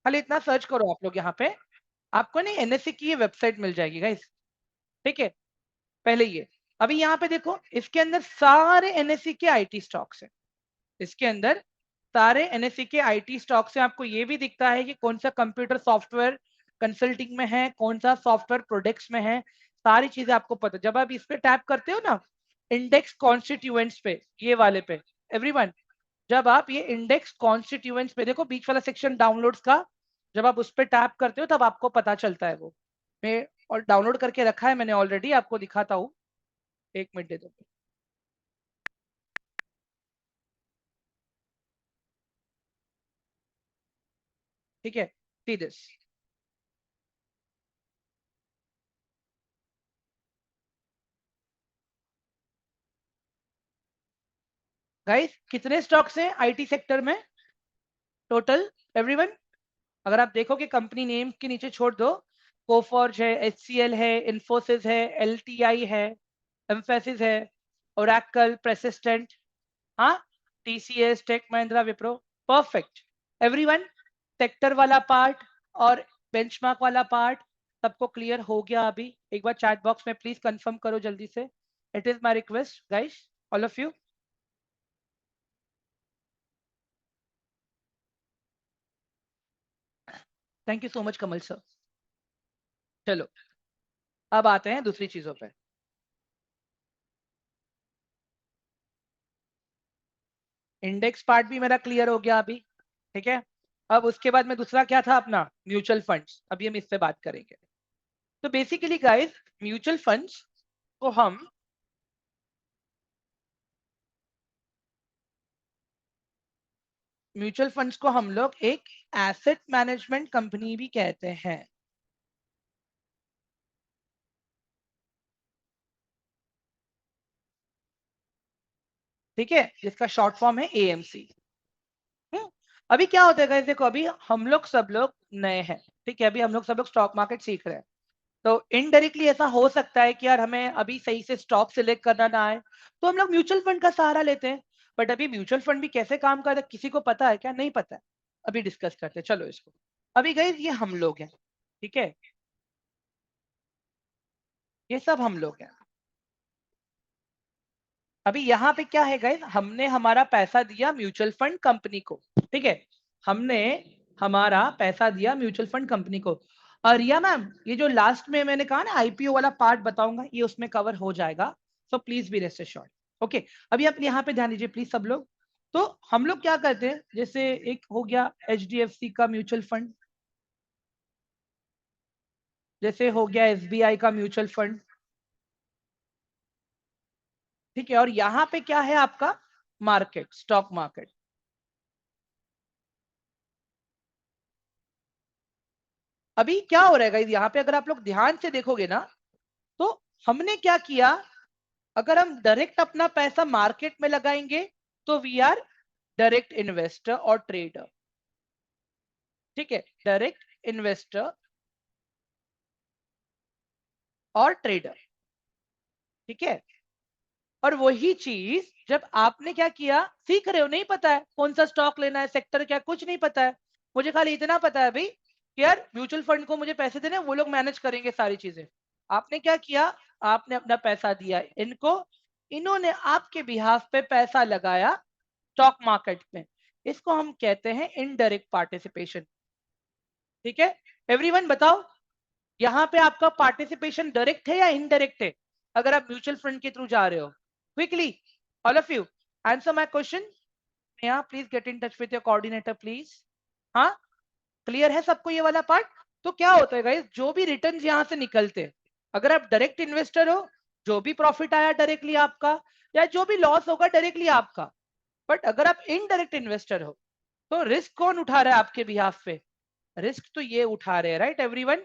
खाली इतना सर्च करो आप लोग यहाँ पे, आपको नहीं एनएससी की ये वेबसाइट मिल जाएगी गाइस, ठीक है। पहले ये, अभी यहाँ पे देखो इसके अंदर सारे एनएससी के आईटी स्टॉक्स हैं, इसके अंदर सारे एनएससी के आईटी स्टॉक से आपको ये भी दिखता है कि कौन सा कंप्यूटर सॉफ्टवेयर कंसल्टिंग में है, कौन सा सॉफ्टवेयर प्रोडक्ट्स में है, सारी चीजें आपको पता। जब आप इस पे टैप करते हो ना इंडेक्स कॉन्स्टिट्यूएंट्स पे, ये वाले पे, एवरीवन, जब आप ये इंडेक्स कॉन्स्टिट्यूएंट्स पे देखो बीच वाला सेक्शन डाउनलोड्स का, जब आप उस पे टैप करते हो तब आपको पता चलता है वो। मैं और डाउनलोड करके रखा है मैंने ऑलरेडी, आपको दिखाता हूँ, एक मिनट दे दो, ठीक है। सी दिस गाइस, कितने स्टॉक्स हैं आईटी सेक्टर में टोटल? एवरीवन, अगर आप देखो कि कंपनी नेम के नीचे छोड़ दो, कोफॉर्ज है, एचसीएल है, इंफोसिस है, एलटीआई है, एम्फेसिस है, ओरेकल, प्रेसिस्टेंट, हाँ, TCS, Tech Mahindra, Wipro, perfect. Everyone, sector वाला पार्ट और बेंचमार्क वाला पार्ट सबको क्लियर हो गया? अभी एक बार चैट बॉक्स में प्लीज कंफर्म करो जल्दी से, it is my request guys, all of you. Thank you so much Kamal sir. चलो, अब आते हैं दूसरी चीजों पे। इंडेक्स पार्ट भी मेरा क्लियर हो गया अभी, ठीक है। अब उसके बाद में दूसरा क्या था अपना, म्यूचुअल फंड्स, अभी हम इस पे बात करेंगे। तो बेसिकली गाइस, म्यूचुअल फंड्स को हम म्यूचुअल फंड्स को हम लोग एक एसेट मैनेजमेंट कंपनी भी कहते हैं, ठीक है, जिसका शॉर्ट फॉर्म है एएमसी। अभी क्या होता है गाइस, देखो अभी हम लोग सब लोग नए हैं, ठीक है, अभी हम लोग सब लोग स्टॉक मार्केट सीख रहे हैं। तो इनडायरेक्टली ऐसा हो सकता है कि यार हमें अभी सही से स्टॉक सिलेक्ट करना ना आए, तो हम लोग म्यूचुअल फंड का सहारा लेते हैं। बट अभी म्यूचुअल फंड भी कैसे काम करता है किसी को पता है क्या? नहीं पता है। अभी डिस्कस करते हैं, चलो इसको। अभी गई ये हम लोग हैं, ठीक है, ये सब हम लोग हैं। अभी यहाँ पे क्या है गाइस, हमने हमारा पैसा दिया म्यूचुअल फंड कंपनी को, ठीक है, हमने हमारा पैसा दिया म्यूचुअल फंड कंपनी को। और रिया मैम, ये जो लास्ट में मैंने कहा ना आईपीओ वाला पार्ट बताऊंगा, ये उसमें कवर हो जाएगा, so please be rest assured. Okay, अभी आप यहाँ पे ध्यान दीजिए प्लीज सब लोग। तो हम लोग क्या करते हैं, जैसे एक हो गया एचडीएफसी का म्यूचुअल फंड, जैसे हो गया एसबीआई का म्यूचुअल फंड, ठीक है, और यहाँ पे क्या है आपका मार्केट, स्टॉक मार्केट। अभी क्या हो रहेगा यहाँ पे, अगर आप लोग ध्यान से देखोगे ना, तो हमने क्या किया, अगर हम डायरेक्ट अपना पैसा मार्केट में लगाएंगे तो वी आर डायरेक्ट इन्वेस्टर और ट्रेडर, ठीक है, डायरेक्ट इन्वेस्टर और ट्रेडर, ठीक है। और वही चीज जब आपने क्या किया, सीख रहे हो, नहीं पता है कौन सा स्टॉक लेना है, सेक्टर क्या, कुछ नहीं पता है, मुझे खाली इतना पता है भाई कि यार म्यूचुअल फंड को मुझे पैसे देने, वो लोग मैनेज करेंगे सारी चीजें। आपने क्या किया, आपने अपना पैसा दिया इनको, इन्होंने आपके बिहाफ पे पैसा लगाया स्टॉक मार्केट में, इसको हम कहते हैं इनडायरेक्ट पार्टिसिपेशन, ठीक है। एवरीवन बताओ, यहाँ पे आपका पार्टिसिपेशन डायरेक्ट है या इनडायरेक्ट है, अगर आप म्यूचुअल फंड के थ्रू जा रहे हो? Quickly all of you answer my question. Neha please get in touch with your coordinator please. हाँ, क्लियर है सबको ये वाला पार्ट? तो क्या होता है गाइस, जो भी रिटर्न यहाँ से निकलते हैं, अगर आप डायरेक्ट इन्वेस्टर हो, जो भी प्रॉफिट आया डायरेक्टली आपका, या जो भी लॉस होगा डायरेक्टली आपका। बट अगर आप इनडायरेक्ट इन्वेस्टर हो, तो रिस्क कौन उठा रहा है आपके बिहाफ पे? रिस्क तो ये उठा रहे हैं, राइट एवरीवन।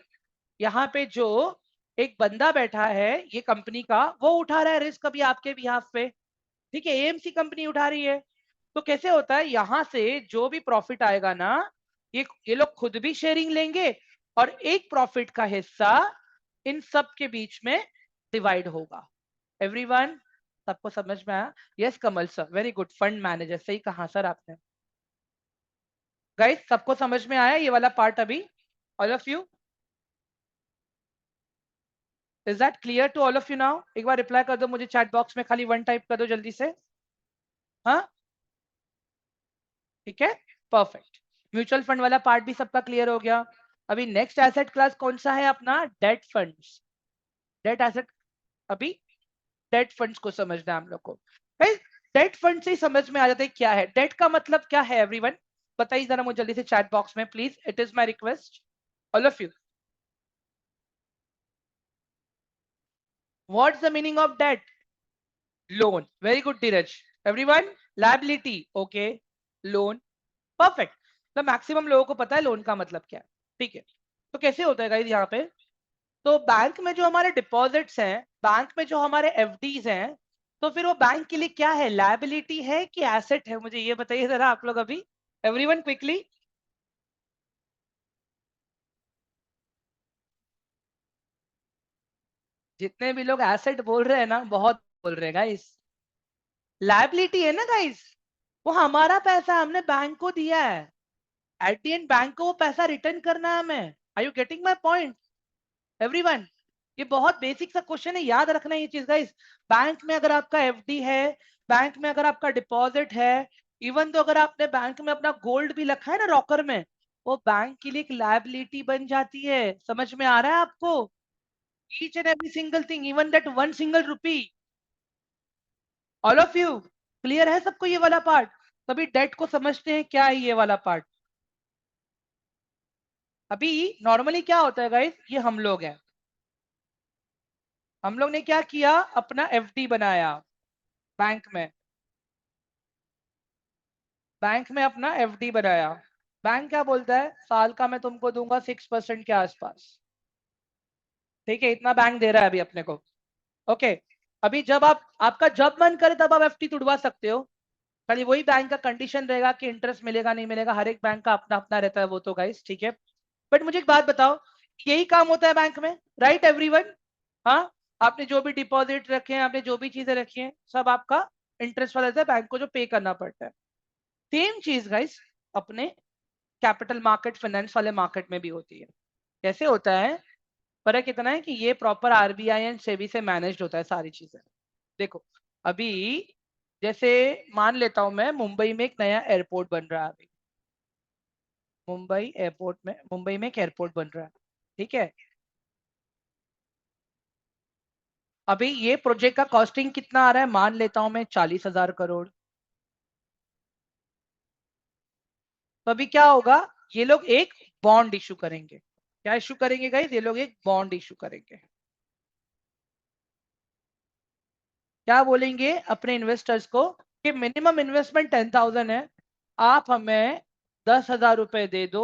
यहाँ पे जो एक बंदा बैठा है ये कंपनी का, वो उठा रहा है रिस्क अभी आपके बिहाफ पे, ठीक है, एएमसी कंपनी उठा रही है। तो कैसे होता है, यहाँ से जो भी प्रॉफिट आएगा ना, ये लोग खुद भी शेयरिंग लेंगे, और एक प्रॉफिट का हिस्सा इन सब के बीच में डिवाइड होगा। एवरीवन, सबको समझ में आया? Yes Kamal sir, very good, fund manager, सही कहा सर आपने। गाइस सबको समझ में आया ये वाला पार्ट अभी, all of you? Is that clear to all of you now? एक बार रिप्लाई कर दो मुझे चैट बॉक्स में, खाली वन टाइप कर दो जल्दी से। हाँ, ठीक है, परफेक्ट। म्यूचुअल फंड वाला पार्ट भी सबका क्लियर हो गया। अभी नेक्स्ट एसेट क्लास कौन सा है अपना? Debt funds, debt asset. अभी डेट फंड्स को समझना है हम लोग को। डेट फंड से ही समझ में आ जाता है क्या है डेट का मतलब, क्या है एवरीवन? बताइए जरा मुझे जल्दी से चैट बॉक्स में please, it is my request all of you. What's the meaning of debt? Loan, very good Dheeraj. Everyone, liability, okay, loan, perfect. तो मैक्सिमम लोगों को पता है लोन का मतलब क्या है, ठीक है। तो कैसे होता है गाइस यहाँ पे, तो बैंक में जो हमारे डिपॉजिट्स हैं, बैंक में जो हमारे एफडीज हैं, तो फिर वो बैंक के लिए क्या है, लायबिलिटी है कि एसेट है? मुझे ये बताइए जरा आप लोग अभी, एवरीवन क्विकली। जितने भी लोग एसेट बोल रहे हैं ना, बहुत बोल रहे हैं गाइस, लायबिलिटी है ना गाइस, वो हमारा पैसा हमने बैंक को दिया है, एट द एंड बैंक को वो पैसा रिटर्न करना है हमें। Are you getting my point everyone? ये बहुत बेसिक सा क्वेश्चन है, याद रखना ये चीज गाइस। बैंक में अगर आपका एफडी है, बैंक में अगर आपका डिपॉजिट है, इवन तो अगर आपने बैंक में अपना गोल्ड भी रखा है ना रॉकर में, वो बैंक के लिए एक लायबिलिटी बन जाती है। समझ में आ रहा है आपको? Each and every single thing, even that one single rupee, all of you clear है सबको ये वाला पार्ट? तभी डेट को समझते हैं क्या है ये वाला पार्ट। अभी नॉर्मली क्या होता है गाइस, ये हम लोग हैं, हम लोग ने क्या किया, अपना एफडी बनाया बैंक में, बैंक में अपना एफडी बनाया। बैंक क्या बोलता है, साल का मैं तुमको दूंगा 6% के आसपास, ठीक है, इतना बैंक दे रहा है अभी अपने को। ओके, अभी जब आप, आपका जब मन करे तब आप एफडी तुड़वा सकते हो, खाली वही बैंक का कंडीशन रहेगा कि इंटरेस्ट मिलेगा नहीं मिलेगा, हर एक बैंक का अपना अपना रहता है वो तो गाइस, ठीक है। बट मुझे एक बात बताओ, यही काम होता है बैंक में, राइट एवरीवन? हाँ, आपने जो भी डिपॉजिट रखे हैं, आपने जो भी चीजें रखी हैं, सब आपका इंटरेस्ट वाला रहता है, बैंक को जो पे करना पड़ता है। सेम चीज गाइस अपने कैपिटल मार्केट फाइनेंस वाले मार्केट में भी होती है। कैसे होता है, फर्क इतना है कि ये प्रॉपर आरबीआई एंड सेबी से मैनेज्ड होता है सारी चीजें। देखो, अभी जैसे मान लेता हूं मैं, मुंबई में एक नया एयरपोर्ट बन रहा है अभी। मुंबई में एक एयरपोर्ट बन रहा है, ठीक है। अभी ये प्रोजेक्ट का कॉस्टिंग कितना आ रहा है, मान लेता हूं मैं 40,000 करोड़। तो अभी क्या होगा, ये लोग एक बॉन्ड इशू करेंगे। क्या इशू करेंगे गाइस, ये लोग एक बॉन्ड इशू करेंगे। क्या बोलेंगे अपने इन्वेस्टर्स को कि मिनिमम इन्वेस्टमेंट 10,000 है, आप हमें 10,000 रुपए दे दो।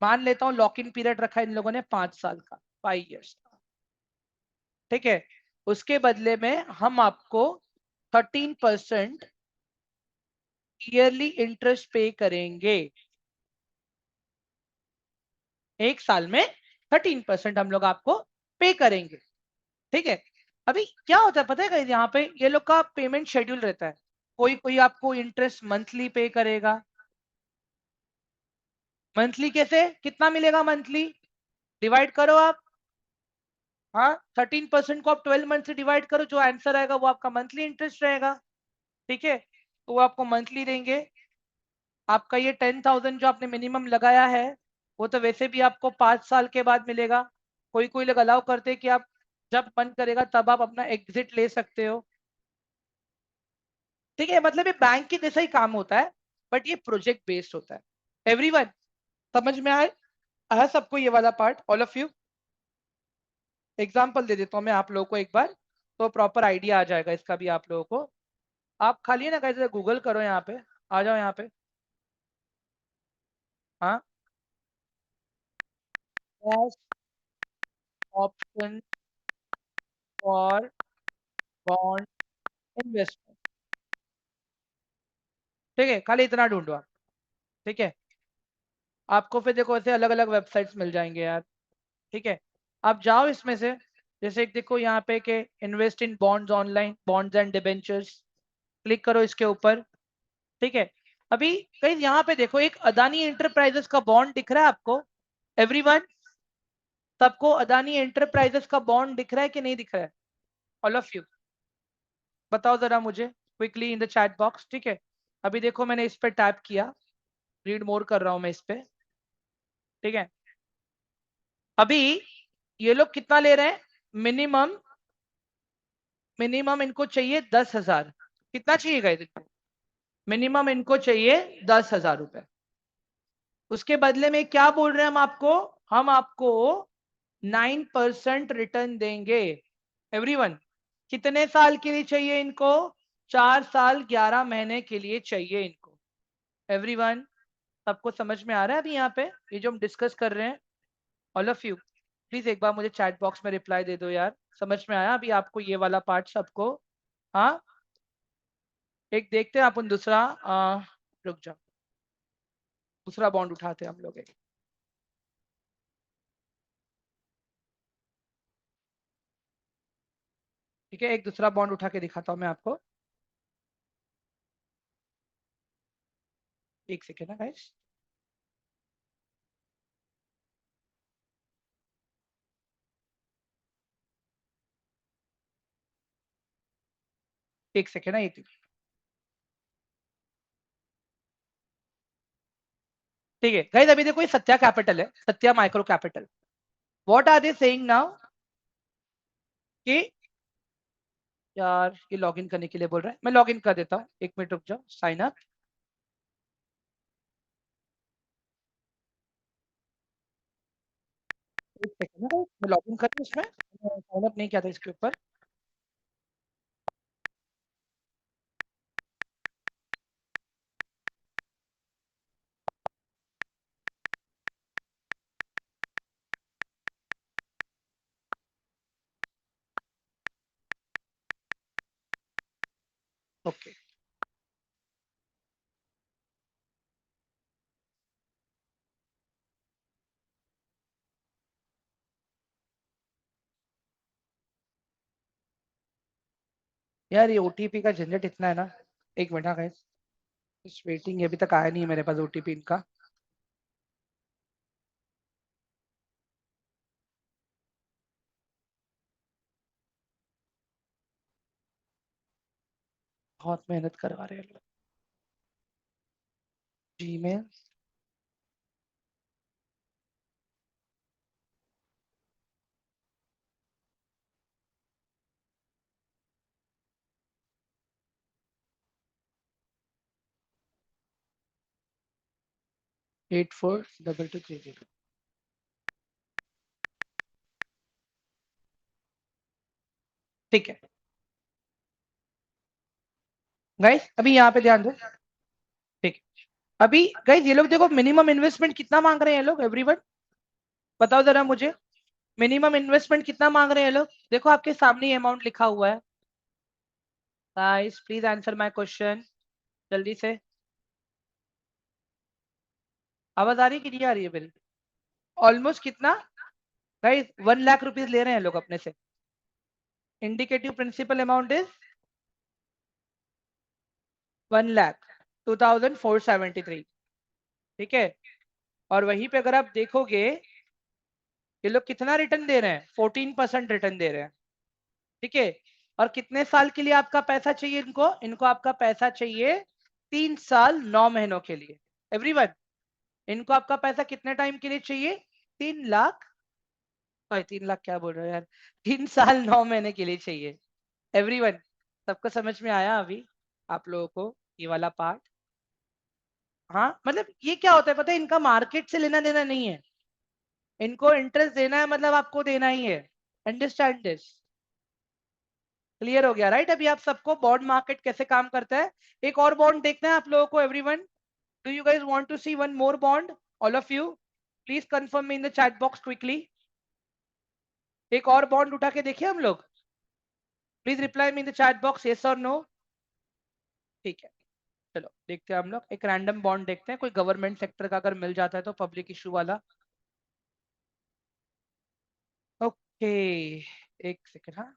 मान लेता हूं लॉक इन पीरियड रखा है इन लोगों ने 5 साल का, 5 इयर्स का, ठीक है। उसके बदले में हम आपको 13% ईयरली इंटरेस्ट पे करेंगे। 1 साल में 13% हम लोग आपको पे करेंगे, ठीक है। अभी क्या होता है पता है guys, यहाँ पे ये लोग का पेमेंट शेड्यूल रहता है। कोई कोई आपको इंटरेस्ट मंथली पे करेगा। मंथली कैसे, कितना मिलेगा मंथली, डिवाइड करो आप। हाँ, 13% को आप 12 मंथ से डिवाइड करो, जो आंसर आएगा वो आपका मंथली इंटरेस्ट रहेगा, ठीक है। तो वो आपको मंथली देंगे। आपका ये 10,000 जो आपने मिनिमम लगाया है, वो तो वैसे भी आपको 5 साल के बाद मिलेगा। कोई कोई लोग अलाउ करते हैं कि आप जब मन करेगा तब आप अपना एग्जिट ले सकते हो, ठीक है। मतलब ये बैंक की जैसा ही काम होता है, बट ये प्रोजेक्ट बेस्ड होता है। एवरीवन समझ में आए, आया सबको ये वाला part, all of you. Example दे देता हूँ मैं आप लोगों को एक बार, तो प्रॉपर आइडिया आ जाएगा इसका भी आप लोगों को। आप खाली है ना कैसे, गूगल करो यहाँ पे, आ जाओ यहाँ पे। हाँ, best option for bond investment, ठीक है। खाली इतना ढूंढो आप, ठीक है। आपको फिर देखो ऐसे अलग अलग वेबसाइट्स मिल जाएंगे यार, ठीक है। आप जाओ इसमें से, जैसे एक देखो यहाँ पे के invest in bonds online, bonds and debentures, click करो इसके ऊपर, ठीक है। अभी कहीं यहाँ पे देखो एक अदानी एंटरप्राइजेस का बॉन्ड दिख रहा है आपको, एवरीवन, सबको अदानी एंटरप्राइजेस का बॉन्ड दिख रहा है कि नहीं दिख रहा है, ऑल ऑफ यू बताओ जरा मुझे quickly in the chat box, ठीक है। अभी देखो मैंने इस पे टैप किया, रीड मोर कर रहा हूं मैं इस पे, ठीक है। अभी ये लोग कितना ले रहे हैं, मिनिमम, मिनिमम इनको चाहिए 10,000। कितना चाहिए गए इनको, मिनिमम इनको चाहिए 10,000 रुपए। उसके बदले में क्या बोल रहे हैं हम आपको 9% रिटर्न देंगे। एवरीवन, कितने साल के लिए चाहिए इनको, 4 साल 11 महीने के लिए चाहिए इनको। एवरीवन, सबको समझ में आ रहा है अभी यहाँ पे ये जो हम डिस्कस कर रहे हैं, ऑल ऑफ यू प्लीज एक बार मुझे चैट बॉक्स में रिप्लाई दे दो यार, समझ में आया अभी आपको ये वाला पार्ट सबको। हाँ, एक देखते हैं अपन दूसरा, रुक जाओ, दूसरा बॉन्ड उठाते हैं हम लोग एक, ठीक है। एक दूसरा बॉन्ड उठा के दिखाता हूँ मैं आपको, एक सेकेंड ना गाइस, एक सेकेंड ना, एक, ठीक है गाइस। अभी देखो ये सत्या कैपिटल है, Satya micro capital. What are they saying now कि, यार ये लॉगिन करने के लिए बोल रहा है, मैं लॉगिन कर देता हूँ, 1 मिनट रुक जाओ, साइन अप। एक सेकेंड ना, मैं लॉगिन कर दूं इसमें, साइन अप नहीं किया था इसके ऊपर। ओके, यार ये ओटीपी का झंझट इतना है ना, 1 मिनट हाँ गाइस, वेटिंग अभी तक आया नहीं है मेरे पास ओटीपी इनका। बहुत मेहनत करवा रहे हैं लोग। जीमेल, 842230। ठीक है गाइस, अभी यहाँ पे ध्यान दो। ठीक है, अभी गाइस ये लोग देखो मिनिमम इन्वेस्टमेंट कितना मांग रहे हैं ये लोग, एवरीवन बताओ जरा मुझे। मिनिमम इन्वेस्टमेंट कितना मांग रहे हैं ये लोग? देखो आपके सामने ये अमाउंट लिखा हुआ है। Guys please answer my question, जल्दी से। आवाज आ रही है कि नहीं आ रही है मेरी? ऑलमोस्ट कितना गाइस? 1 लाख रुपीज ले रहे हैं लोग अपने से। Indicative principal amount is 1,02,473। ठीक है, और वहीं पे अगर आप देखोगे ये लोग कितना रिटर्न दे रहे हैं, 14% रिटर्न दे रहे हैं। ठीक है, और कितने साल के लिए आपका पैसा चाहिए इनको? इनको आपका पैसा चाहिए 3 साल 9 महीनों के लिए। एवरीवन, इनको आपका पैसा कितने टाइम के लिए चाहिए? 3 लाख, सॉरी 3 लाख क्या बोल रहे हो यार, 3 साल 9 महीने के लिए चाहिए। एवरीवन, सबको समझ में आया अभी आप लोगों को ये वाला पार्ट? हाँ, मतलब ये क्या होता है पता है, इनका मार्केट से लेना देना नहीं है, इनको इंटरेस्ट देना है, मतलब आपको देना ही है। Understand this? क्लियर हो गया राइट? अभी आप सबको बॉन्ड मार्केट कैसे काम करता है। एक और बॉन्ड देखना है आप लोगों को। Everyone, do you guys want to see one more bond? All of you please confirm me in the chat box quickly. एक और बॉन्ड उठा के देखिए हम लोग। Please reply me in the chat box yes और नो। ठीक है, चलो देखते हैं हम लोग। एक रैंडम बॉन्ड देखते हैं, कोई गवर्नमेंट सेक्टर का अगर मिल जाता है तो, पब्लिक इशू वाला। ओके, एक सेकेंड। हाँ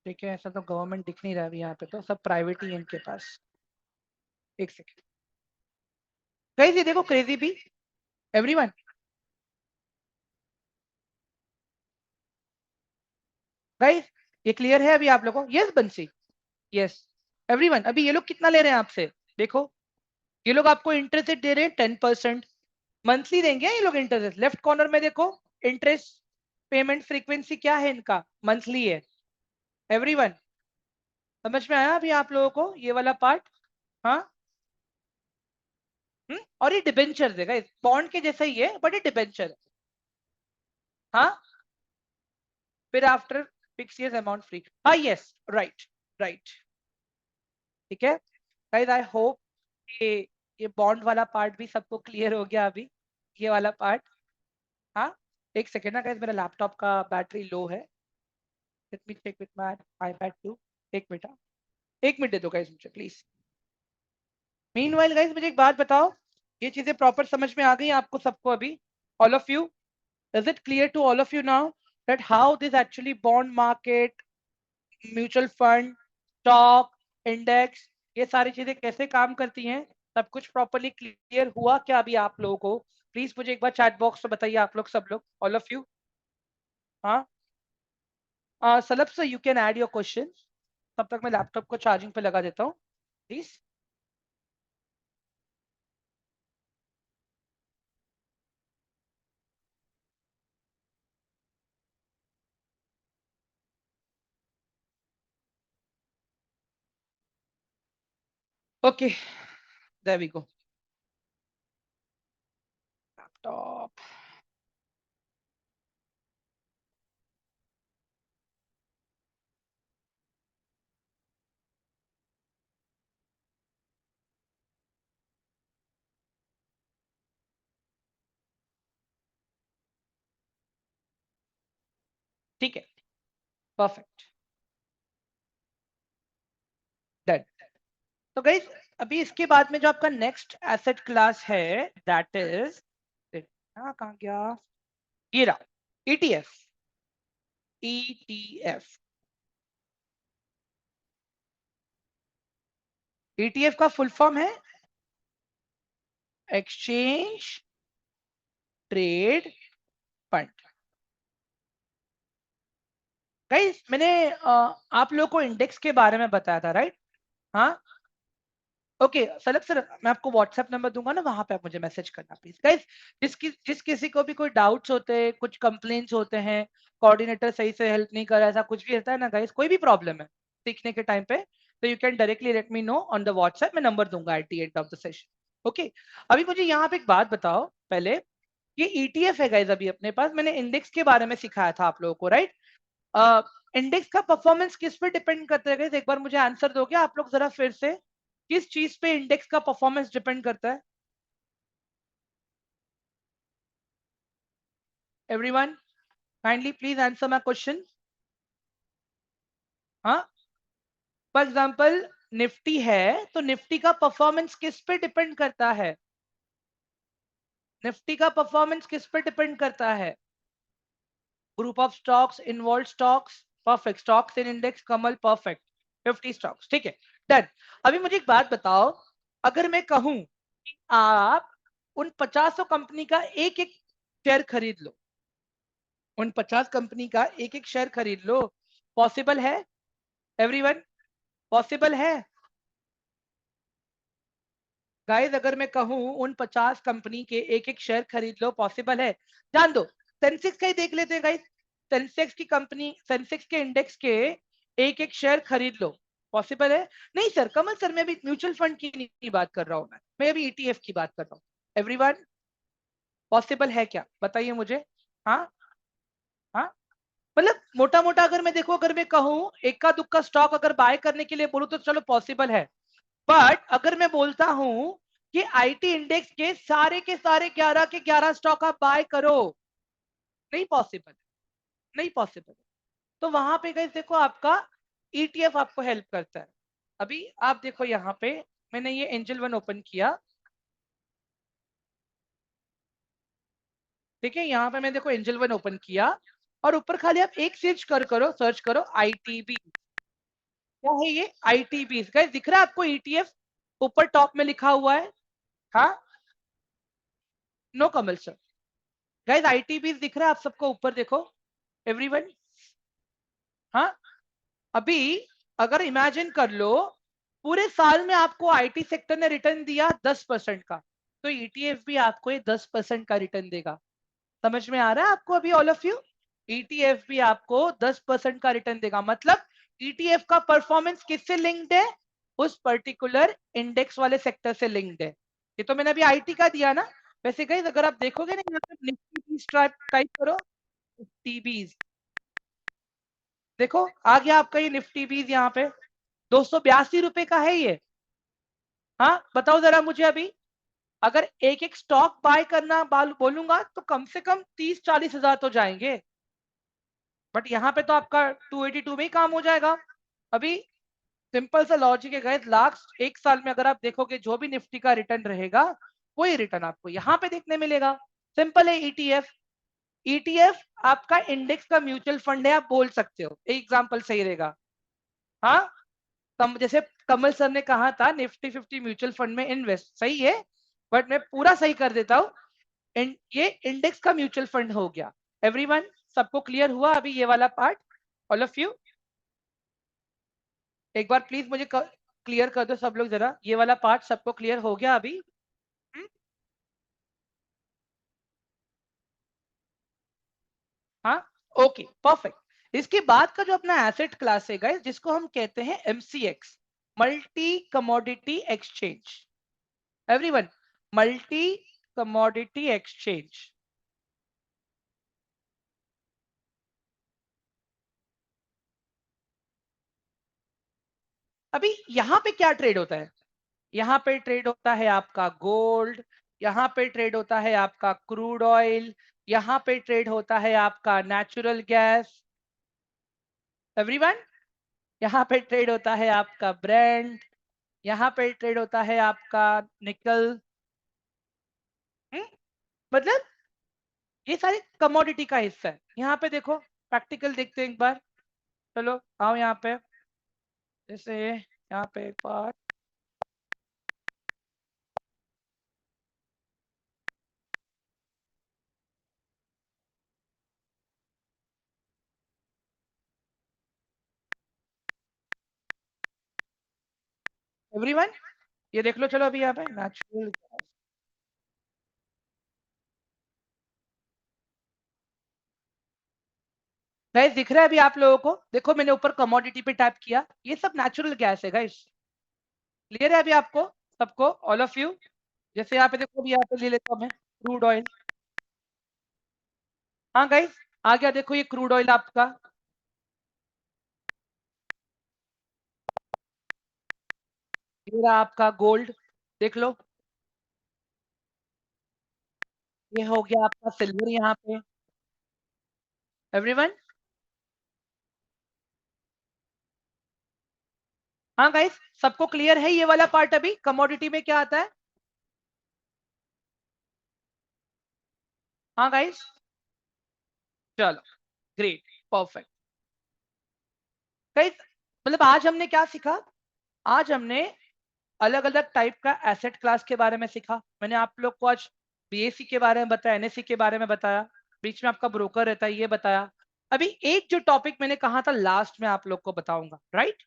ठीक है, ऐसा तो गवर्नमेंट दिख नहीं रहा है अभी यहाँ पे, तो सब प्राइवेट ही है इनके पास। एक सेकेंड गाइस, ये देखो क्रेजी भी। एवरीवन, गाइस ये क्लियर है अभी आप लोगों को? यस बंसी, यस। एवरीवन, अभी ये लोग कितना ले रहे हैं आपसे? देखो, ये लोग आपको इंटरेस्ट दे रहे हैं 10%। मंथली देंगे ये लोग इंटरेस्ट। लेफ्ट कॉर्नर में देखो, इंटरेस्ट पेमेंट फ्रीक्वेंसी क्या है इनका, मंथली है। एवरीवन, समझ में आया अभी आप लोगों को ये वाला पार्ट? हाँ। और ये डिबेंचर देगा, बॉन्ड के जैसा ही है बट ये डिबेंचर है। हाँ, फिर आफ्टर 6 years अमाउंट फ्री। हाँ यस, राइट राइट। ठीक है गाइस, आई होप ये ये बॉन्ड वाला पार्ट भी सबको क्लियर हो गया अभी, ये वाला पार्ट। हाँ, एक सेकेंड ना गाइस, मेरा लैपटॉप का बैटरी लो है। Let me check with my iPad too. एक मिनट, हाँ। 1 मिनट दे दो गाइस मुझे प्लीज। मीनवाइल गाइस, मुझे एक बात बताओ, ये चीजें प्रॉपर समझ में आ गई आपको सबको अभी? All of you, is it clear to all of you now that how this actually bond market, mutual fund, stock, index, ये सारी चीजें कैसे काम करती हैं? सब कुछ प्रॉपरली क्लियर हुआ क्या अभी आप लोगों को? प्लीज मुझे एक बार चैट बॉक्स में बताइए आप लोग, सब लोग, ऑल ऑफ यू। हाँ, Salabh sir you can add your question. तब तक मैं लैपटॉप को चार्जिंग पे लगा देता हूँ please. Okay, there we go. Laptop, ठीक है, परफेक्ट, डन। तो गाइस, अभी इसके बाद में जो आपका नेक्स्ट एसेट क्लास है, दैट इज, कहाँ कहाँ गया, ये रहा, ETF। ETF। ETF का फुल फॉर्म है एक्सचेंज ट्रेड फंड। गाइस मैंने आप लोगों को इंडेक्स के बारे में बताया था, राइट? हाँ, ओके सलग सर, मैं आपको व्हाट्सएप नंबर दूंगा ना, वहां पे आप मुझे मैसेज करना प्लीज। गाइस जिस किसी को भी कोई डाउट्स होते हैं, कुछ कंप्लेंट्स होते हैं, कोऑर्डिनेटर सही से हेल्प नहीं कर रहा, ऐसा कुछ भी रहता है ना गाइस, कोई भी प्रॉब्लम है सीखने के टाइम पे, तो you can directly let me know on the WhatsApp. मैं नंबर दूंगा at the end of the session. Okay, अभी मुझे यहाँ पे एक बात बताओ पहले, ये ईटीएफ है गाइस, अभी अपने पास मैंने इंडेक्स के बारे में सिखाया था आप लोगों को, राइट? इंडेक्स का परफॉर्मेंस किस पे डिपेंड करता है गाइस? एक बार मुझे आंसर दोगे आप लोग जरा फिर से, किस चीज पे इंडेक्स का परफॉर्मेंस डिपेंड करता है? Everyone kindly please answer my question. हाँ, फॉर एग्जांपल निफ्टी है, तो निफ्टी का परफॉर्मेंस किस पे डिपेंड करता है? निफ्टी का परफॉर्मेंस किस पे डिपेंड करता है? Group of stocks, involve stocks, perfect, stocks in index, Kamal, perfect, 50 stocks, ठीक है, डन। अभी मुझे एक बात बताओ, अगर मैं कहूं कि आप उन 50 कंपनी का एक एक शेयर खरीद लो, उन 50 कंपनी का एक एक शेयर खरीद लो, पॉसिबल है? एवरीवन, पॉसिबल है? गाइस अगर मैं कहूं उन 50 कंपनी के एक एक शेयर खरीद लो, पॉसिबल है? जान दो, सेंसेक्स का ही देख लेते हैं गाइस, सेंसेक्स की कंपनी, सेंसेक्स के इंडेक्स के एक एक शेयर खरीद लो, पॉसिबल है? नहीं सर, कमल सर मैं अभी म्यूचुअल फंड की नहीं बात कर रहा हूं, मैं अभी ईटीएफ की बात कर रहा हूँ। एवरीवन, पॉसिबल है क्या, बताइए मुझे। हाँ, हाँ, मतलब मोटा मोटा अगर मैं देखो, अगर मैं कहूँ इक्का दुक्का स्टॉक अगर बाय करने के लिए बोलूं तो चलो पॉसिबल है, बट अगर मैं बोलता हूं कि आईटी इंडेक्स के सारे 11 के 11 स्टॉक आप बाय करो, नहीं पॉसिबल, नहीं पॉसिबल। तो वहां पे गाइस देखो, आपका ईटीएफ आपको हेल्प करता है। अभी आप देखो यहाँ पे, मैंने ये एंजल वन ओपन किया, ठीक है, यहाँ पे मैं देखो एंजल वन ओपन किया, और ऊपर खाली आप एक सर्च करो आईटीबी। क्या है ये आईटीबी? गाइस दिख रहा है आपको ईटीएफ ऊपर टॉप में लिखा हुआ है? हाँ, नो कमल सर, गाइस आईटीबी दिख रहा है आप सबको ऊपर, देखो एवरीवन। हाँ, अभी अगर इमेजिन कर लो, पूरे साल में आपको आईटी सेक्टर ने रिटर्न दिया 10% का, तो ईटीएफ भी आपको ये 10% का रिटर्न देगा। समझ में आ रहा है आपको अभी ऑल ऑफ यू? ईटीएफ भी आपको 10% का रिटर्न देगा, मतलब ईटीएफ का परफॉर्मेंस किससे लिंक्ड है? उस पर्टिकुलर इंडेक्स वाले सेक्टर से लिंक्ड है। ये तो मैंने अभी आईटी का दिया ना। वैसे गाइस अगर आप देखोगे ना, यहाँ पे निफ्टी बीस टाइप करो, निफ्टी बीस, देखो आ गया आपका ये निफ्टी बीस, यहाँ पे 282 रुपए का है ये। हाँ बताओ जरा मुझे, अभी अगर एक एक स्टॉक बाय करना बोलूंगा तो कम से कम 30-40 हजार तो जाएंगे, बट यहाँ पे तो आपका 282 में ही काम हो जाएगा। अभी सिंपल सा लॉजिक है गाइस, लास्ट एक साल में अगर आप देखोगे जो भी निफ्टी का रिटर्न रहेगा, वही रिटर्न आपको यहाँ पे देखने मिलेगा। सिंपल है, ईटीएफ, ईटीएफ आपका इंडेक्स का म्यूचुअल फंड है, आप बोल सकते हो, एक एग्जांपल सही रहेगा। हाँ, जैसे कमल सर ने कहा था निफ्टी 50 म्यूचुअल फंड में इन्वेस्ट, सही है, बट मैं पूरा सही कर देता हूँ, ये इंडेक्स का म्यूचुअल फंड हो गया। एवरीवन, सबको क्लियर हुआ अभी ये वाला पार्ट? ऑल ऑफ यू, एक बार प्लीज मुझे क्लियर कर दो सब लोग जरा, ये वाला पार्ट सबको क्लियर हो गया अभी? हुँ? हाँ, ओके परफेक्ट। इसके बाद का जो अपना एसेट क्लास है गाइस, जिसको हम कहते हैं MCX, multi commodity exchange. Everyone, multi commodity exchange. अभी यहाँ पे क्या ट्रेड होता है? यहाँ पे ट्रेड होता है आपका गोल्ड, यहाँ पे ट्रेड होता है आपका क्रूड ऑयल, यहाँ पे ट्रेड होता है आपका नेचुरल गैस। एवरीवन, यहाँ पे ट्रेड होता है आपका ब्रांड, यहाँ पे ट्रेड होता है आपका निकल। मतलब ये सारे कमोडिटी का हिस्सा है। यहाँ पे देखो, प्रैक्टिकल देखते हैं एक बार। चलो आओ यहाँ पे, जैसे यहाँ पे एक बार। एवरीवन ये देख लो, चलो अभी यहाँ पे नेचुरल गैस। गाइस दिख रहा है अभी आप लोगों को? देखो मैंने ऊपर कमोडिटी पे टैप किया, ये सब नेचुरल गैस है गाइस। क्लियर है अभी आपको सबको, ऑल ऑफ यू? जैसे यहाँ पे देखो, अभी यहाँ पे ले लेता हूँ मैं क्रूड ऑयल। हाँ गाइस आ गया, देखो ये क्रूड ऑयल आपका। ये रहा आपका गोल्ड, देख लो। ये हो गया आपका सिल्वर यहाँ पे। एवरीवन? हाँ गाइस सबको क्लियर है ये वाला पार्ट? अभी कमोडिटी में क्या आता है? हाँ गाइस, चलो ग्रेट, परफेक्ट। गाइस मतलब आज हमने क्या सीखा? आज हमने अलग अलग टाइप का एसेट क्लास के बारे में सीखा। मैंने आप लोग को आज बीएससी के बारे में बताया, एनएससी के बारे में बताया, बीच में आपका ब्रोकर रहता है ये बताया। अभी एक जो टॉपिक मैंने कहा था लास्ट में आप लोग को बताऊंगा, राइट?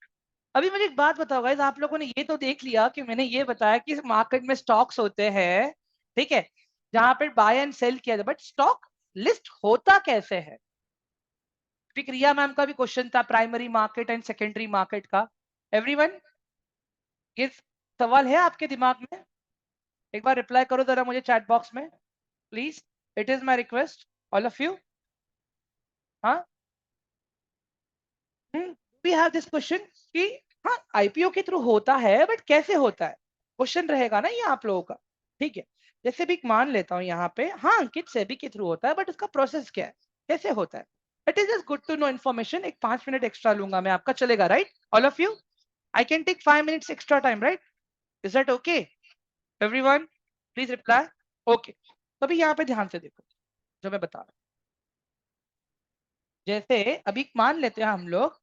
अभी मुझे एक बात बताओ गाइस, आप लोगों ने ये तो देख लिया कि मैंने ये बताया कि मार्केट में स्टॉक्स होते हैं, ठीक है, जहां पे बाय एंड सेल किया जाए, बट स्टॉक लिस्ट होता कैसे है? फिर रिया मैम का भी क्वेश्चन था primary market and secondary market का। एवरीवन ये सवाल है आपके दिमाग में? एक बार रिप्लाई करो जरा मुझे चैट बॉक्स में please, it is my request, all of you. हाँ, वी हैव दिस क्वेश्चन कि हाँ आईपीओ के थ्रू होता है बट कैसे होता है, क्वेश्चन रहेगा ना ये आप लोगों का। ठीक है, जैसे भी मान लेता हूँ यहाँ पे, हाँ अंकित सेबी के थ्रू होता है बट उसका प्रोसेस क्या है, कैसे होता है? It is just good to know information. एक 5 मिनट एक्स्ट्रा लूंगा मैं आपका, चलेगा right all of you? I can take 5 minutes extra time, right? Is that okay? Everyone please reply. Okay, तो अभी यहाँ पे ध्यान से देखो जो मैं बता रहा हूँ। जैसे अभी मान लेते हैं हम लोग,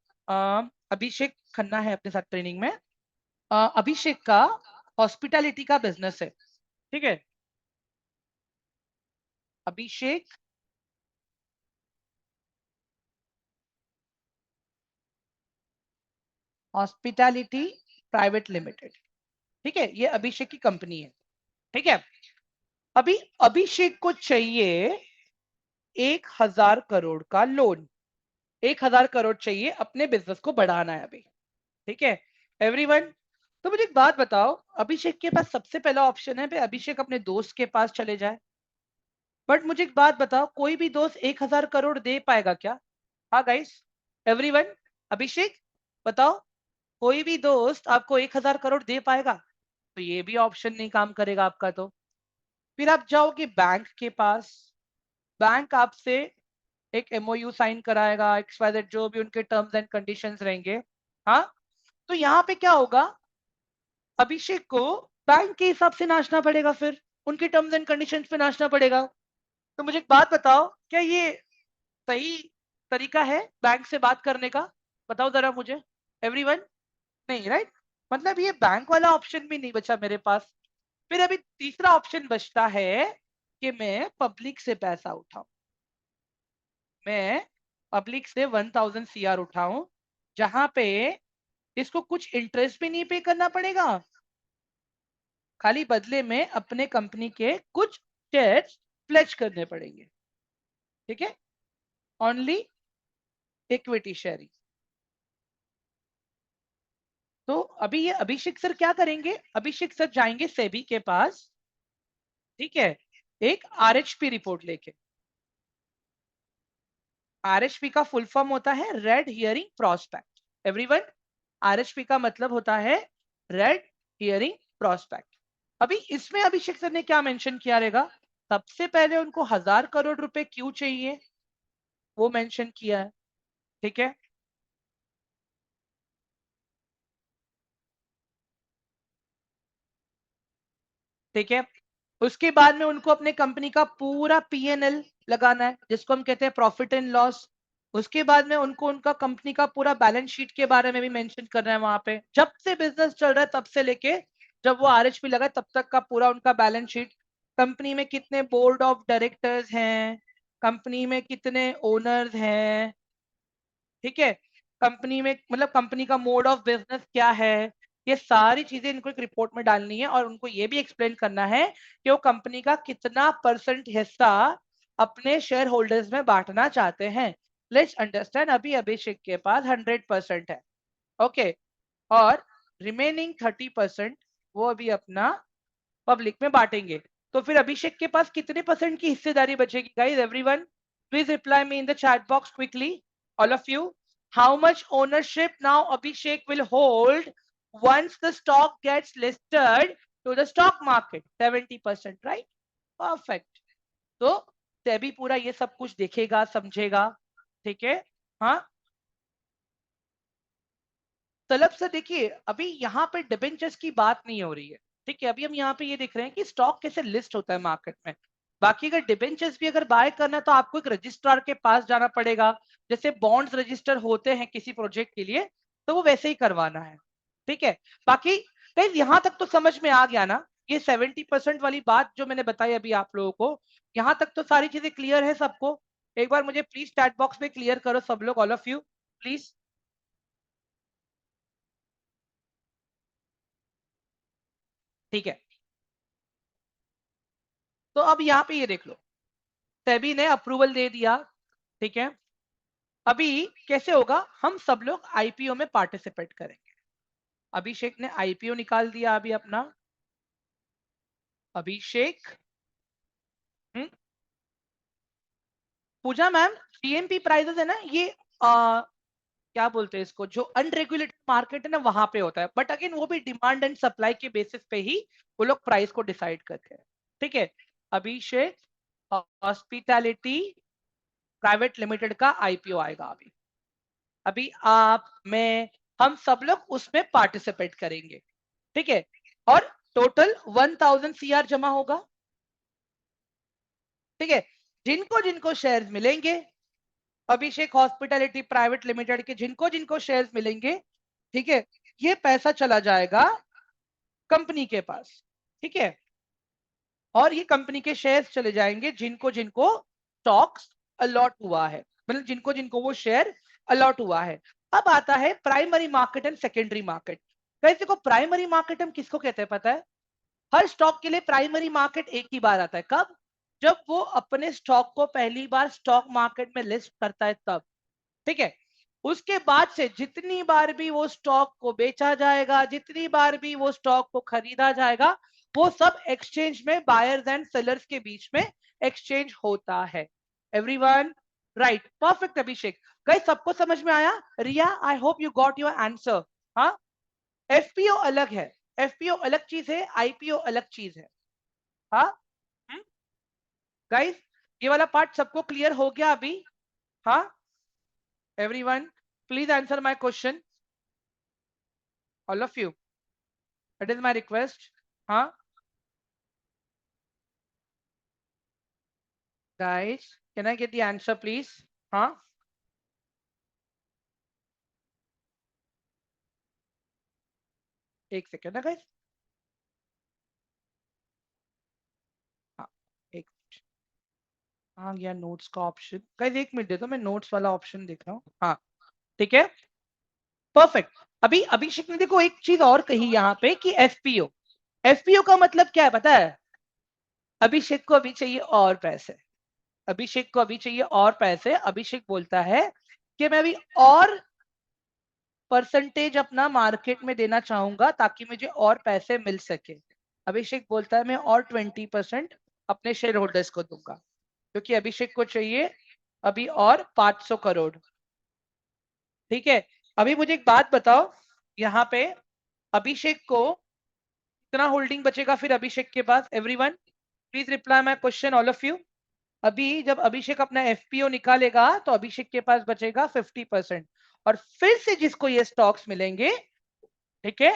अभिषेक खन्ना है अपने साथ ट्रेनिंग में। अभिषेक का हॉस्पिटैलिटी का बिजनेस है, ठीक है? अभिषेक हॉस्पिटैलिटी प्राइवेट लिमिटेड, ठीक है, ये अभिषेक की कंपनी है, ठीक है? अभी अभिषेक को चाहिए 1,000 करोड़ का लोन, 1,000 करोड़ चाहिए, अपने बिजनेस को बढ़ाना है अभी, ठीक है? एवरीवन, तो मुझे एक बात बताओ, अभिषेक के पास सबसे पहला ऑप्शन है भाई अभिषेक अपने दोस्त के पास चले जाए, बट मुझे एक बात बताओ, कोई भी दोस्त 1,000 करोड़ दे पाएगा क्या? हाँ गाइस, एवरीवन, अभिषेक बताओ, कोई भी दोस्त आपको 1,000 करोड़ दे पाएगा? तो ये भी ऑप्शन नहीं काम करेगा आपका। तो फिर आप जाओगे बैंक के पास, बैंक आपसे एक एमओयू साइन कराएगा, एक्सवाइजेड जो भी उनके टर्म्स एंड कंडीशंस रहेंगे। हाँ, तो यहाँ पे क्या होगा, अभिषेक को बैंक के हिसाब से नाचना पड़ेगा, फिर उनके टर्म्स एंड कंडीशंस पे नाचना पड़ेगा। तो मुझे एक बात बताओ, क्या ये सही तरीका है बैंक से बात करने का? बताओ जरा मुझे, एवरीवन। नहीं राइट, मतलब ये बैंक वाला ऑप्शन भी नहीं बचा मेरे पास। फिर अभी तीसरा ऑप्शन बचता है कि मैं पब्लिक से पैसा उठाऊं, मैं पब्लिक से 1,000 CR उठाऊं, जहां पे इसको कुछ इंटरेस्ट भी नहीं पे करना पड़ेगा, खाली बदले में अपने कंपनी के कुछ शेयर्स प्लेज करने पड़ेंगे, ठीक है? Only equity sharing. तो अभी ये अभिषेक सर क्या करेंगे, अभिषेक सर जाएंगे सेबी के पास, ठीक है, एक आरएचपी रिपोर्ट लेके। आरएचपी का फुल फॉर्म होता है red herring prospect. Everyone, RHP का मतलब होता है रेड हियरिंग प्रोस्पेक्ट। अभी इसमें अभिषेक सर ने क्या मेंशन किया रहेगा? सबसे पहले उनको 1,000 करोड़ रुपए क्यों चाहिए वो मेंशन किया है, ठीक है? ठीक है, उसके बाद में उनको अपने कंपनी का पूरा पीएनएल लगाना है, जिसको हम कहते हैं प्रॉफिट एंड लॉस। उसके बाद में उनको उनका कंपनी का पूरा बैलेंस शीट के बारे में भी मेंशन करना है वहां पे, जब से बिजनेस चल रहा है तब से लेके जब वो आरएचपी लगा तब तक का पूरा उनका बैलेंस शीट, कंपनी में कितने बोर्ड ऑफ डायरेक्टर्स हैं, कंपनी में कितने ओनर्स हैं, ठीक है, कंपनी में मतलब कंपनी का मोड ऑफ बिजनेस क्या है, ये सारी चीजें इनको एक रिपोर्ट में डालनी है और उनको ये भी एक्सप्लेन करना है कि वो कंपनी का कितना परसेंट हिस्सा अपने शेयर होल्डर्स में बांटना चाहते हैं। लेट्स अंडरस्टैंड, अभी अभिषेक के पास 100% है, ओके, और रिमेनिंग 30% वो अभी अपना पब्लिक में बांटेंगे। तो फिर अभिषेक के पास कितने परसेंट की हिस्सेदारी बचेगी guys? Everyone please reply me in the chat box quickly, all of you. How much ownership now Abhishek will hold once the stock gets listed to the stock market? 70%, right? Perfect. तो सेबी पूरा ये सब कुछ देखेगा समझेगा, ठीक है। हाँ, तलब से देखिए अभी यहाँ पे डिबेंचर्स की बात नहीं हो रही है, ठीक है, अभी हम यहाँ पे ये देख रहे हैं कि स्टॉक कैसे लिस्ट होता है मार्केट में। बाकी अगर डिबेंचर्स भी अगर बाय करना है तो आपको एक रजिस्ट्रार के पास जाना पड़ेगा, जैसे बॉन्ड्स रजिस्टर होते हैं किसी प्रोजेक्ट के लिए, तो वो वैसे ही करवाना है, ठीक है। बाकी गाइस यहाँ तक तो समझ में आ गया ना, ये 70% वाली बात जो मैंने बताई अभी आप लोगों को, यहाँ तक तो सारी चीजें क्लियर है सबको? एक बार मुझे प्लीज चैट बॉक्स में क्लियर करो सब लोग, ऑल ऑफ यू प्लीज। ठीक है, तो अब यहाँ पे ये देख लो, सेबी ने अप्रूवल दे दिया, ठीक है। अभी कैसे होगा, हम सब लोग आईपीओ में पार्टिसिपेट करेंगे। अभिषेक ने आईपीओ निकाल दिया अभी अपना, अभिषेक, पूजा मैम, टीएमपी प्राइसेस है ना ये, क्या बोलते हैं इसको, जो अनरेगुलेटेड मार्केट है ना वहां पे होता है, बट अगेन वो भी डिमांड एंड सप्लाई के बेसिस पे ही वो लोग प्राइस को डिसाइड करते हैं, ठीक है। अभिषेक हॉस्पिटैलिटी प्राइवेट लिमिटेड का आईपीओ आएगा अभी, अभी आप, मैं, हम सब लोग उसमें पार्टिसिपेट करेंगे, ठीक है। और टोटल 1000 सीआर जमा होगा, ठीक है। जिनको जिनको शेयर्स मिलेंगे, अभिषेक हॉस्पिटैलिटी प्राइवेट लिमिटेड के जिनको जिनको शेयर्स मिलेंगे, ठीक है, ये पैसा चला जाएगा कंपनी के पास, ठीक है। और ये कंपनी के शेयर्स चले जाएंगे जिनको जिनको स्टॉक्स अलॉट हुआ है, मतलब जिनको जिनको वो शेयर अलॉट हुआ है। अब आता है primary market and secondary market. वैसे को प्राइमरी मार्केट हम किसको कहते हैं पता है? हर स्टॉक के लिए प्राइमरी मार्केट एक ही बार आता है, कब? जब वो अपने स्टॉक को पहली बार स्टॉक मार्केट में लिस्ट करता है तब, ठीक है। उसके बाद से जितनी बार भी वो स्टॉक को बेचा जाएगा, जितनी बार भी वो स्टॉक को खरीदा जाएगा, वो सब एक्सचेंज में बायर्स एंड सेलर्स के बीच में एक्सचेंज होता है। Everyone right, perfect Abhishek. Guys सबको समझ में आया? Riya, I hope you got your answer. हाँ, एफपीओ अलग है, एफपीओ अलग चीज है, आईपीओ अलग चीज है। हाँ गाइस, ये वाला पार्ट सबको क्लियर हो गया अभी? हाँ, everyone please answer my question, all of you, that is my request. हाँ guys, can I get the answer please? हाँ, एक सेकेंड ना गाइस। हाँ, एक, हाँ गया नोट्स का ऑप्शन, गाइस एक मिनट दे दो, मैं नोट्स वाला ऑप्शन देख रहा हूँ। हाँ ठीक है, परफेक्ट। अभी अभिषेक ने देखो एक चीज और कही यहाँ पे कि एफपीओ, एफपीओ का मतलब क्या है पता है? अभिषेक को अभी चाहिए और पैसे, अभिषेक को अभी चाहिए और पैसे, अभिषेक बोलता है कि मैं अभी और परसेंटेज अपना मार्केट में देना चाहूंगा ताकि मुझे और पैसे मिल सके। अभिषेक बोलता है मैं और 20% अपने शेयर होल्डर्स को दूंगा, क्योंकि अभिषेक को चाहिए अभी और 500 करोड़, ठीक है। अभी मुझे एक बात बताओ, यहाँ पे अभिषेक को कितना होल्डिंग बचेगा फिर अभिषेक के पास? Everyone please reply my question, all of you. अभी जब अभिषेक अपना एफपीओ निकालेगा तो अभिषेक के पास बचेगा 50%, और फिर से जिसको ये स्टॉक्स मिलेंगे, ठीक है,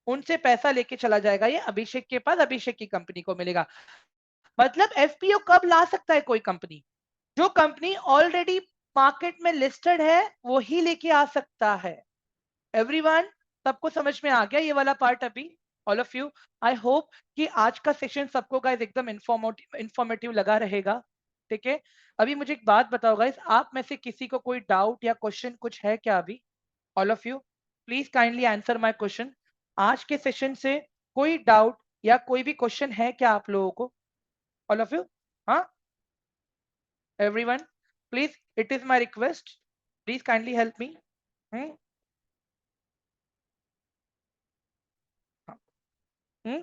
उनसे पैसा लेके चला जाएगा ये अभिषेक के पास, अभिषेक की कंपनी को मिलेगा। मतलब एफपीओ कब ला सकता है कोई कंपनी? जो कंपनी ऑलरेडी मार्केट में लिस्टेड है वो ही लेके आ सकता है। एवरीवन, सबको समझ में आ गया ये वाला पार्ट अभी? All of you, I hope कि आज का सेशन सबको गाइस एकदम इंफॉर्मेटिव लगा रहेगा। ठीक है, अभी मुझे एक बात बताओ गाइस, आप में से किसी को कोई डाउट या क्वेश्चन कुछ है क्या अभी? All of you please kindly answer my question. आज के सेशन से कोई डाउट या कोई भी क्वेश्चन है क्या आप लोगों को? All of you? हाँ, everyone please, it is my request, please kindly help me. Hmm हाँ, हम्म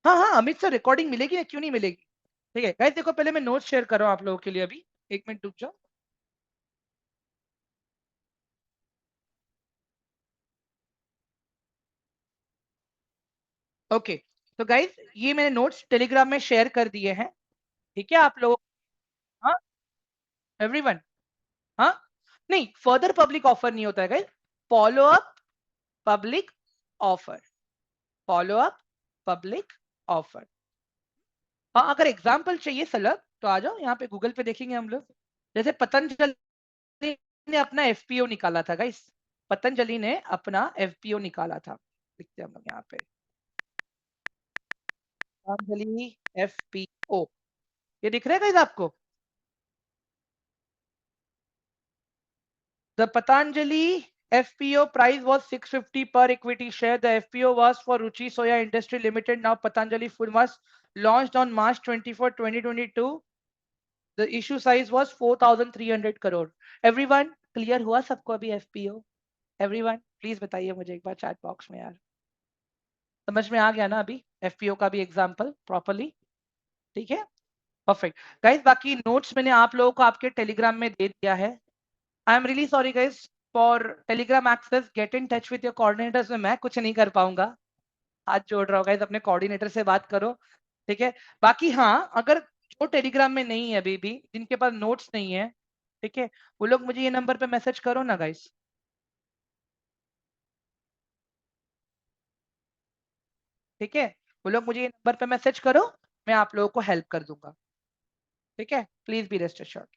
हाँ हाँ, अमित सर रिकॉर्डिंग मिलेगी या क्यों नहीं मिलेगी? ठीक है गाइस, देखो पहले मैं नोट शेयर कर रहा हूँ आप लोगों के लिए अभी। एक मिनट रुक जाओ। ओके, तो गाइस ये मैंने नोट्स टेलीग्राम में शेयर कर दिए हैं। ठीक है आप लोग? हाँ, एवरीवन? हाँ, नहीं, फर्दर पब्लिक ऑफर नहीं होता है guys, follow up public offer, follow up public offer. हाँ, अगर एग्जाम्पल चाहिए सलग तो आ जाओ, यहाँ पे गूगल पे देखेंगे हम लोग। जैसे पतंजलि ने अपना एफपीओ निकाला था गाइस, पतंजलि ने अपना एफपीओ निकाला था, लिखते हैं हम लोग यहाँ पे, पतंजलि एफपीओ, ये दिख रहा है गाइस आपको? The Patanjali FPO price was 650 per equity share. The FPO was for Ruchi Soya Industry Limited. Now Patanjali Food was launched on March 24, 2022. The issue size was 4,300 crore. Everyone clear हुआ सबको अभी FPO? Everyone please बताइए मुझे एक बार chat box में यार, समझ में आ गया ना अभी FPO का भी एग्जांपल प्रॉपर्ली? ठीक है, परफेक्ट गाइस। बाकी नोट्स मैंने आप लोगों को आपके टेलीग्राम में दे दिया है। I am really sorry guys for Telegram access, get in touch with your coordinators में मैं कुछ नहीं कर पाऊंगा, हाथ जोड़ रहा हूँ गाइस, अपने कोऑर्डिनेटर से बात करो। ठीक है, बाकी हाँ, अगर जो टेलीग्राम में नहीं है अभी भी, जिनके पास नोट्स नहीं है, ठीक है, वो लोग मुझे ये नंबर पे मैसेज करो ना गाइस। ठीक है, वो लोग मुझे ये नंबर पे मैसेज करो, मैं आप लोगों को हेल्प कर दूंगा। ठीक है, प्लीज बी रेस्ट एश्योर्ड।